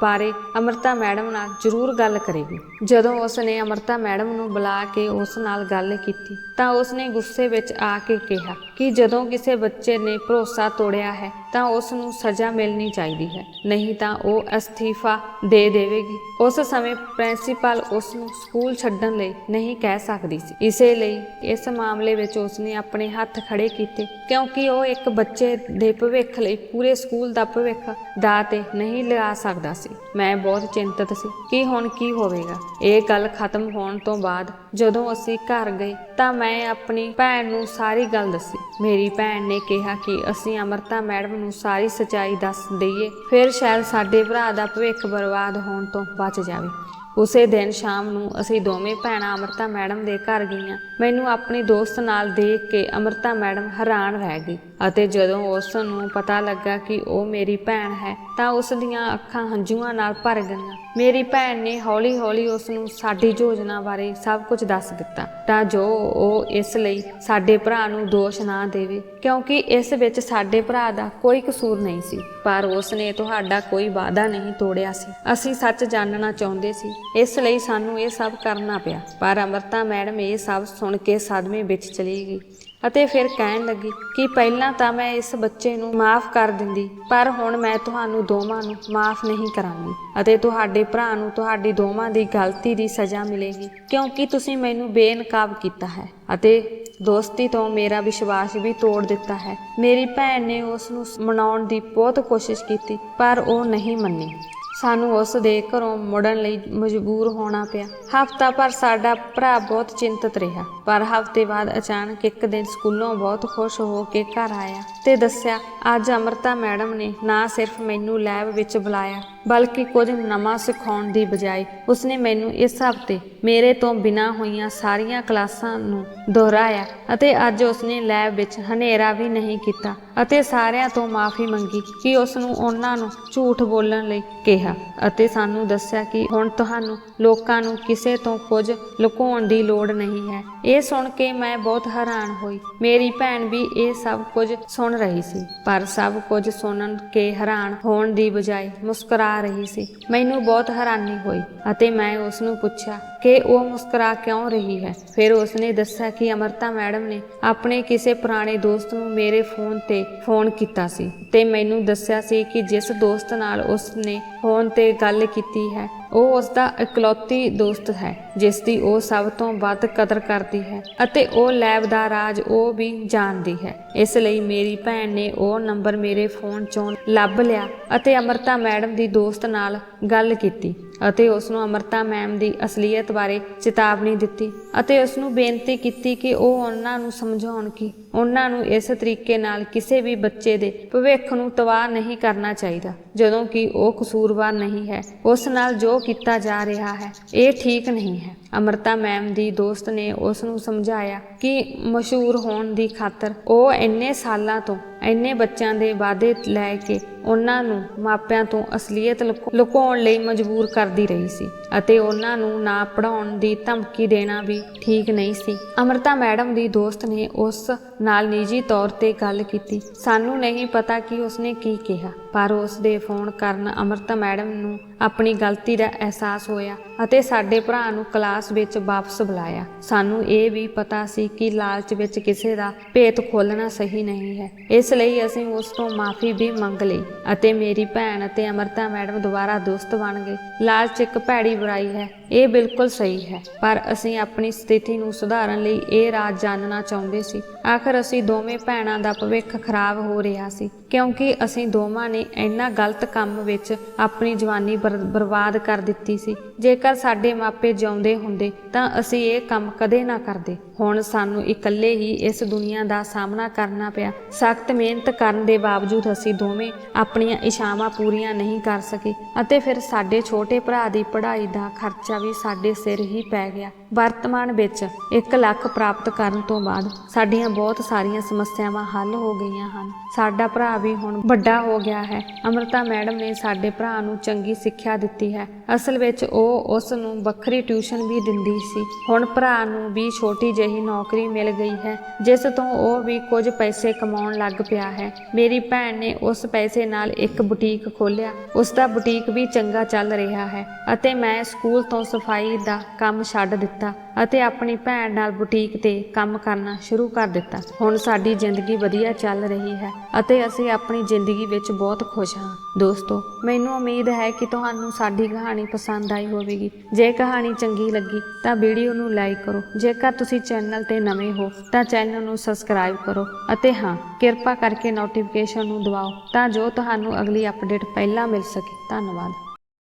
ਬਾਰੇ ਅਮ੍ਰਿਤਾ ਮੈਡਮ ਨਾਲ ਜ਼ਰੂਰ ਗੱਲ ਕਰੇਗੀ। ਜਦੋਂ ਉਸ ਨੇ ਅਮ੍ਰਿਤਾ ਮੈਡਮ ਨੂੰ ਬੁਲਾ ਕੇ ਉਸ ਨਾਲ ਗੱਲ ਕੀਤੀ ਤਾਂ ਉਸ ਨੇ ਗੁੱਸੇ ਵਿੱਚ ਆ ਕੇ ਕਿਹਾ ਕਿ ਜਦੋਂ ਕਿਸੇ ਬੱਚੇ ਨੇ ਭਰੋਸਾ ਤੋੜਿਆ ਹੈ ਤਾਂ ਉਸ ਨੂੰ ਸਜ਼ਾ ਮਿਲਣੀ ਚਾਹੀਦੀ ਹੈ, ਨਹੀਂ ਤਾਂ ਉਹ ਅਸਤੀਫਾ ਦੇ ਦੇਵੇਗੀ। ਉਸ ਸਮੇਂ ਪ੍ਰਿੰਸੀਪਲ ਉਸ ਨੂੰ ਸਕੂਲ ਛੱਡਣ ਲਈ ਨਹੀਂ ਕਹਿ ਸਕਦੀ ਸੀ। ਇਸੇ ਲਈ ਇਸ ਮਾਮਲੇ ਵਿੱਚ ਉਸਨੇ ਆਪਣੇ ਹੱਥ ਖੜੇ ਕੀਤੇ ਕਿਉਂਕਿ ਉਹ ਇੱਕ ਬੱਚੇ ਦੇ ਭਵਿੱਖ ਲਈ ਪੂਰੇ ਸਕੂਲ ਦਾ ਭਵਿੱਖ ਦਾਅ ਤੇ ਨਹੀਂ ਲਗਾ ਸਕਦਾ ਸੀ। ਮੈਂ ਬਹੁਤ ਚਿੰਤਤ ਸੀ ਕਿ ਹੁਣ ਕੀ ਹੋਵੇਗਾ। ਇਹ ਗੱਲ ਖਤਮ ਹੋਣ ਤੋਂ ਬਾਅਦ ਜਦੋਂ ਅਸੀਂ ਘਰ ਗਏ ਤਾਂ ਮੈਂ ਆਪਣੀ ਭੈਣ ਨੂੰ ਸਾਰੀ ਗੱਲ ਦੱਸੀ। ਮੇਰੀ ਭੈਣ ਨੇ ਕਿਹਾ ਕਿ ਅਸੀਂ ਅਮ੍ਰਿਤਾ ਮੈਡਮ ਨੂੰ ਸਾਰੀ ਸੱਚਾਈ ਦੱਸ ਦਈਏ, ਫਿਰ ਸ਼ਾਇਦ ਸਾਡੇ ਭਰਾ ਦਾ ਭਵਿੱਖ ਬਰਬਾਦ ਹੋਣ ਤੋਂ ਬਚ ਜਾਵੇ। ਉਸੇ ਦਿਨ ਸ਼ਾਮ ਨੂੰ ਅਸੀਂ ਦੋਵੇਂ ਭੈਣਾਂ ਅੰਮ੍ਰਿਤਾ ਮੈਡਮ ਦੇ ਘਰ ਗਈਆਂ। ਮੈਨੂੰ ਆਪਣੀ ਦੋਸਤ ਨਾਲ ਦੇਖ ਕੇ ਅੰਮ੍ਰਿਤਾ ਮੈਡਮ ਹੈਰਾਨ ਰਹਿ ਗਈ ਅਤੇ ਜਦੋਂ ਉਸ ਨੂੰ ਪਤਾ ਲੱਗਾ ਕਿ ਉਹ ਮੇਰੀ ਭੈਣ ਹੈ ਤਾਂ ਉਸ ਦੀਆਂ ਅੱਖਾਂ ਹੰਝੂਆਂ ਨਾਲ ਭਰ ਗਈਆਂ। ਮੇਰੀ ਭੈਣ ਨੇ ਹੌਲੀ-ਹੌਲੀ ਉਸ ਨੂੰ ਸਾਡੀ ਯੋਜਨਾ ਬਾਰੇ ਸਭ ਕੁਝ ਦੱਸ ਦਿੱਤਾ ਤਾਂ ਜੋ ਉਹ ਇਸ ਲਈ ਸਾਡੇ ਭਰਾ ਨੂੰ ਦੋਸ਼ ਨਾ ਦੇਵੇ, ਕਿਉਂਕਿ ਇਸ ਵਿੱਚ ਸਾਡੇ ਭਰਾ ਦਾ ਕੋਈ ਕਸੂਰ ਨਹੀਂ ਸੀ। ਪਰ ਉਸ ਨੇ ਤੁਹਾਡਾ ਕੋਈ ਵਾਅਦਾ ਨਹੀਂ ਤੋੜਿਆ ਸੀ। ਅਸੀਂ ਸੱਚ ਜਾਣਨਾ ਚਾਹੁੰਦੇ ਸੀ, ਇਸ ਲਈ ਸਾਨੂੰ ਇਹ ਸਭ ਕਰਨਾ ਪਿਆ। ਪਰ ਅੰਮ੍ਰਿਤਾ ਮੈਡਮ ਇਹ ਸਭ ਸੁਣ ਕੇ ਸਦਮੇ ਵਿੱਚ ਚਲੀ ਗਈ ਅਤੇ ਫਿਰ ਕਹਿਣ ਲੱਗੀ ਕਿ ਪਹਿਲਾਂ ਤਾਂ ਮੈਂ ਇਸ ਬੱਚੇ ਨੂੰ ਮਾਫ਼ ਕਰ ਦਿੰਦੀ, ਪਰ ਹੁਣ ਮੈਂ ਤੁਹਾਨੂੰ ਦੋਵਾਂ ਨੂੰ ਮਾਫ਼ ਨਹੀਂ ਕਰਾਂਗੀ ਅਤੇ ਤੁਹਾਡੇ ਭਰਾ ਨੂੰ ਤੁਹਾਡੀ ਦੋਵਾਂ ਦੀ ਗਲਤੀ ਦੀ ਸਜ਼ਾ ਮਿਲੇਗੀ, ਕਿਉਂਕਿ ਤੁਸੀਂ ਮੈਨੂੰ ਬੇਨਕਾਬ ਕੀਤਾ ਹੈ ਅਤੇ ਦੋਸਤੀ ਤੋਂ ਮੇਰਾ ਵਿਸ਼ਵਾਸ ਵੀ ਤੋੜ ਦਿੱਤਾ ਹੈ। ਮੇਰੀ ਭੈਣ ਨੇ ਉਸ ਨੂੰ ਮਨਾਉਣ ਦੀ ਬਹੁਤ ਕੋਸ਼ਿਸ਼ ਕੀਤੀ ਪਰ ਉਹ ਨਹੀਂ ਮੰਨੀ। ਸਾਨੂੰ ਉਸ ਦੇ ਘਰੋਂ ਮੁੜਨ ਲਈ ਮਜਬੂਰ ਹੋਣਾ ਪਿਆ। ਹਫ਼ਤਾ ਭਰ ਸਾਡਾ ਭਰਾ ਬਹੁਤ ਚਿੰਤਤ ਰਿਹਾ, ਪਰ ਹਫ਼ਤੇ ਬਾਅਦ ਅਚਾਨਕ ਇੱਕ ਦਿਨ ਸਕੂਲੋਂ ਬਹੁਤ ਖੁਸ਼ ਹੋ ਕੇ ਘਰ ਆਇਆ ਤੇ ਦੱਸਿਆ, ਅੱਜ ਅੰਮ੍ਰਿਤਾ ਮੈਡਮ ਨੇ ਨਾ ਸਿਰਫ ਮੈਨੂੰ ਲੈਬ ਵਿੱਚ ਬੁਲਾਇਆ ਬਲਕਿ ਕੁਝ ਨਵਾਂ ਸਿਖਾਉਣ ਦੀ ਬਜਾਏ ਉਸਨੇ ਮੈਨੂੰ ਇਸ ਹਫ਼ਤੇ ਮੇਰੇ ਤੋਂ ਬਿਨਾਂ ਹੋਈਆਂ ਸਾਰੀਆਂ ਕਲਾਸਾਂ ਨੂੰ ਦੁਹਰਾਇਆ ਅਤੇ ਅੱਜ ਉਸਨੇ ਲੈਬ ਵਿੱਚ ਹਨੇਰਾ ਵੀ ਨਹੀਂ ਕੀਤਾ ਅਤੇ ਸਾਰਿਆਂ ਤੋਂ ਮਾਫ਼ੀ ਮੰਗੀ ਕਿ ਉਸ ਨੂੰ ਉਹਨਾਂ ਨੂੰ ਝੂਠ ਬੋਲਣ ਲਈ ਕਿਹਾ ਅਤੇ ਸਾਨੂੰ ਦੱਸਿਆ ਕਿ ਹੁਣ ਤੁਹਾਨੂੰ ਲੋਕਾਂ ਨੂੰ ਕਿਸੇ ਤੋਂ ਕੁਝ ਲੁਕਾਉਣ ਦੀ ਲੋੜ ਨਹੀਂ ਹੈ। ਇਹ ਸੁਣ ਕੇ ਮੈਂ ਬਹੁਤ ਹੈਰਾਨ ਹੋਈ। ਮੇਰੀ ਭੈਣ ਵੀ ਇਹ ਸਭ ਕੁਝ ਸੁਣ ਰਹੀ ਸੀ, ਪਰ ਸਭ ਕੁਝ ਸੁਣਨ ਕੇ ਹੈਰਾਨ ਹੋਣ ਦੀ ਬਜਾਏ ਮੁਸਕਰਾ ਰਹੀ ਸੀ। ਮੈਨੂੰ ਬਹੁਤ ਹੈਰਾਨੀ ਹੋਈ ਅਤੇ ਮੈਂ ਉਸ ਨੂੰ ਪੁੱਛਿਆ ਕਿ ਉਹ ਮੁਸਕਰਾ ਕਿਉਂ ਰਹੀ ਹੈ। ਫਿਰ ਉਸਨੇ ਦੱਸਿਆ ਕਿ ਅੰਮ੍ਰਿਤਾ ਮੈਡਮ ਨੇ ਆਪਣੇ ਕਿਸੇ ਪੁਰਾਣੇ ਦੋਸਤ ਨੂੰ ਮੇਰੇ ਫੋਨ ਤੇ ਫੋਨ ਕੀਤਾ ਸੀ ਤੇ ਮੈਨੂੰ ਦੱਸਿਆ ਸੀ ਕਿ ਜਿਸ ਦੋਸਤ ਨਾਲ ਉਸਨੇ ਫੋਨ ਤੇ ਗੱਲ ਕੀਤੀ ਹੈ ਉਹ ਉਸਦਾ ਇਕਲੌਤੀ ਦੋਸਤ ਹੈ ਜਿਸ ਦੀ ਉਹ ਸਭ ਤੋਂ ਵੱਧ ਕਦਰ ਕਰਦੀ ਹੈ ਅਤੇ ਉਹ ਲੈਬ ਦਾ ਰਾਜ ਉਹ ਵੀ ਜਾਣਦੀ ਹੈ। ਇਸ ਲਈ ਮੇਰੀ ਭੈਣ ਨੇ ਉਹ ਨੰਬਰ ਮੇਰੇ ਫੋਨ ਚੋਂ ਲੱਭ ਲਿਆ ਅਤੇ ਅੰਮ੍ਰਿਤਾ ਮੈਡਮ ਦੀ ਦੋਸਤ ਨਾਲ ਗੱਲ ਕੀਤੀ ਅਤੇ ਉਸ ਨੂੰ ਅੰਮ੍ਰਿਤਾ ਮੈਮ ਦੀ ਅਸਲੀਅਤ ਬਾਰੇ ਚੇਤਾਵਨੀ ਦਿੱਤੀ ਅਤੇ ਉਸ ਨੂੰ ਬੇਨਤੀ ਕੀਤੀ ਕਿ ਉਹ ਉਹਨਾਂ ਨੂੰ ਸਮਝਾਉਣ ਕਿ ਉਹਨਾਂ ਨੂੰ ਇਸ ਤਰੀਕੇ ਨਾਲ ਕਿਸੇ ਵੀ ਬੱਚੇ ਦੇ ਭਵਿੱਖ ਨੂੰ ਤਬਾਹ ਨਹੀਂ ਕਰਨਾ ਚਾਹੀਦਾ ਜਦੋਂ ਕਿ ਉਹ ਕਸੂਰਵਾਰ ਨਹੀਂ ਹੈ। ਉਸ ਨਾਲ ਜੋ ਕੀਤਾ ਜਾ ਰਿਹਾ ਹੈ ਇਹ ਠੀਕ ਨਹੀਂ ਹੈ। ਅੰਮ੍ਰਿਤਾ ਮੈਮ ਦੀ ਦੋਸਤ ਨੇ ਉਸ ਨੂੰ ਸਮਝਾਇਆ ਕਿ ਮਸ਼ਹੂਰ ਹੋਣ ਦੀ ਖਾਤਰ ਉਹ ਇੰਨੇ ਸਾਲਾਂ ਤੋਂ ਇੰਨੇ ਬੱਚਿਆਂ ਦੇ ਵਾਅਦੇ ਲੈ ਕੇ ਉਹਨਾਂ ਨੂੰ ਮਾਪਿਆਂ ਤੋਂ ਅਸਲੀਅਤ ਲੁਕਾਉਣ ਲਈ ਮਜਬੂਰ ਕਰਦੀ ਰਹੀ ਸੀ ਅਤੇ ਉਹਨਾਂ ਨੂੰ ਨਾ ਪੜ੍ਹਾਉਣ ਦੀ ਧਮਕੀ ਦੇਣਾ ਵੀ ਠੀਕ ਨਹੀਂ ਸੀ। ਅੰਮ੍ਰਿਤਾ ਮੈਡਮ ਦੀ ਦੋਸਤ ਨੇ ਉਸ ਨਾਲ ਨਿੱਜੀ ਤੌਰ ਤੇ ਗੱਲ ਕੀਤੀ। ਸਾਨੂੰ ਨਹੀਂ ਪਤਾ ਕਿ ਉਸਨੇ ਕੀ ਕਿਹਾ, ਪਰ ਉਸ ਦੇ ਫੋਨ ਕਾਰਨ ਅੰਮ੍ਰਿਤਾ ਮੈਡਮ ਨੂੰ ਆਪਣੀ ਗਲਤੀ ਦਾ ਅਹਿਸਾਸ ਹੋਇਆ ਅਤੇ ਸਾਡੇ ਭਰਾ ਨੂੰ ਕਲਾਸ ਵਿੱਚ ਵਾਪਸ ਬੁਲਾਇਆ। ਸਾਨੂੰ ਇਹ ਵੀ ਪਤਾ ਸੀ ਕਿ ਲਾਲਚ ਵਿੱਚ ਕਿਸੇ ਦਾ ਭੇਤ ਖੋਲ੍ਹਣਾ ਸਹੀ ਨਹੀਂ ਹੈ, ਇਸ ਲਈ ਅਸੀਂ ਉਸ ਤੋਂ ਮਾਫੀ ਵੀ ਮੰਗ ਲਈ ਅਤੇ ਮੇਰੀ ਭੈਣ ਅਤੇ ਅੰਮ੍ਰਿਤਾ ਮੈਡਮ ਦੁਬਾਰਾ ਦੋਸਤ ਬਣ ਗਏ। ਲਾਲਚ ਇੱਕ ਭੈੜੀ ਬੁਰਾਈ ਹੈ, ਇਹ ਬਿਲਕੁਲ ਸਹੀ ਹੈ, ਪਰ ਅਸੀਂ ਆਪਣੀ ਸਥਿਤੀ ਨੂੰ ਸੁਧਾਰਨ ਲਈ ਇਹ ਰਾਜ ਜਾਣਨਾ ਚਾਹੁੰਦੇ ਸੀ। ਆਖਰ ਅਸੀਂ ਦੋਵੇਂ ਭੈਣਾਂ ਦਾ ਭਵਿੱਖ ਖਰਾਬ ਹੋ ਰਿਹਾ ਸੀ ਕਿਉਂਕਿ ਅਸੀਂ ਦੋਵਾਂ ਨੇ ਇੰਨਾ ਗਲਤ ਕੰਮ ਵਿੱਚ ਆਪਣੀ ਜਵਾਨੀ ਬਰਬਾਦ ਕਰ ਦਿੱਤੀ ਸੀ। ਜੇਕਰ ਸਾਡੇ ਮਾਪੇ ਜਿਉਂਦੇ ਹੁੰਦੇ ਤਾਂ ਅਸੀਂ ਇਹ ਕੰਮ ਕਦੇ ਨਾ ਕਰਦੇ। ਹੁਣ ਸਾਨੂੰ ਇਕੱਲੇ ਹੀ ਇਸ ਦੁਨੀਆ ਦਾ ਸਾਹਮਣਾ ਕਰਨਾ ਪਿਆ। ਸਖਤ ਮਿਹਨਤ ਕਰਨ ਦੇ ਬਾਵਜੂਦ ਅਸੀਂ ਦੋਵੇਂ ਆਪਣੀਆਂ ਇੱਛਾਵਾਂ ਪੂਰੀਆਂ ਨਹੀਂ ਕਰ ਸਕੇ ਅਤੇ ਫਿਰ ਸਾਡੇ ਛੋਟੇ ਭਰਾ ਦੀ ਪੜ੍ਹਾਈ ਦਾ ਖਰਚਾ ਵੀ ਸਾਡੇ ਸਿਰ ਹੀ ਪੈ ਗਿਆ। ਵਰਤਮਾਨ ਵਿੱਚ 1 ਲੱਖ ਪ੍ਰਾਪਤ ਕਰਨ ਤੋਂ ਬਾਅਦ ਸਾਡੀਆਂ ਬਹੁਤ ਸਾਰੀਆਂ ਸਮੱਸਿਆਵਾਂ ਹੱਲ ਹੋ ਗਈਆਂ ਹਨ। ਸਾਡਾ ਭਰਾ ਵੀ ਹੁਣ ਵੱਡਾ ਹੋ ਗਿਆ ਹੈ। ਅੰਮ੍ਰਿਤਾ ਮੈਡਮ ਨੇ ਸਾਡੇ ਭਰਾ ਨੂੰ ਚੰਗੀ ਸਿੱਖਿਆ ਦਿੱਤੀ ਹੈ। ਅਸਲ ਵਿੱਚ ਉਹ ਉਸ ਨੂੰ ਵੱਖਰੀ ਟਿਊਸ਼ਨ ਵੀ ਦਿੰਦੀ ਸੀ। ਹੁਣ ਭਰਾ ਨੂੰ ਵੀ ਛੋਟੀ ਜਿਹੀ ਨੌਕਰੀ ਮਿਲ ਗਈ ਹੈ ਜਿਸ ਤੋਂ ਉਹ ਵੀ ਕੁਝ ਪੈਸੇ ਕਮਾਉਣ ਲੱਗ ਪਿਆ ਹੈ। ਮੇਰੀ ਭੈਣ ਨੇ ਉਸ ਪੈਸੇ ਨਾਲ ਇੱਕ ਬੁਟੀਕ ਖੋਲ੍ਹਿਆ। ਉਸ ਦਾ ਬੁਟੀਕ ਵੀ ਚੰਗਾ ਚੱਲ ਰਿਹਾ ਹੈ ਅਤੇ ਮੈਂ ਸਕੂਲ ਤੋਂ ਸਫਾਈ ਦਾ ਕੰਮ ਛੱਡ ਦਿੱਤਾ ਅਤੇ ਆਪਣੀ ਭੈਣ ਨਾਲ ਬੁਟੀਕ ਤੇ ਕੰਮ ਕਰਨਾ ਸ਼ੁਰੂ ਕਰ ਦਿੱਤਾ। ਹੁਣ ਸਾਡੀ ਜ਼ਿੰਦਗੀ ਵਧੀਆ ਚੱਲ ਰਹੀ ਹੈ ਅਤੇ ਅਸੀਂ ਆਪਣੀ ਜ਼ਿੰਦਗੀ ਵਿੱਚ ਬਹੁਤ ਖੁਸ਼ ਹਾਂ। ਦੋਸਤੋ, ਮੈਨੂੰ ਉਮੀਦ ਹੈ ਕਿ ਤੁਹਾਨੂੰ ਸਾਡੀ ਕਹਾਣੀ ਪਸੰਦ ਆਈ ਹੋਵੇਗੀ। ਜੇ ਕਹਾਣੀ ਚੰਗੀ ਲੱਗੀ ਤਾਂ ਵੀਡੀਓ ਨੂੰ ਲਾਈਕ ਕਰੋ। ਜੇਕਰ ਤੁਸੀਂ ਚੈਨਲ ਤੇ ਨਵੇਂ ਹੋ ਤਾਂ ਚੈਨਲ ਨੂੰ ਸਬਸਕ੍ਰਾਈਬ ਕਰੋ ਅਤੇ ਹਾਂ, ਕਿਰਪਾ ਕਰਕੇ ਨੋਟੀਫਿਕੇਸ਼ਨ ਨੂੰ ਦਬਾਓ ਤਾਂ ਜੋ ਤੁਹਾਨੂੰ ਅਗਲੀ ਅਪਡੇਟ ਪਹਿਲਾਂ ਮਿਲ ਸਕੇ। ਧੰਨਵਾਦ।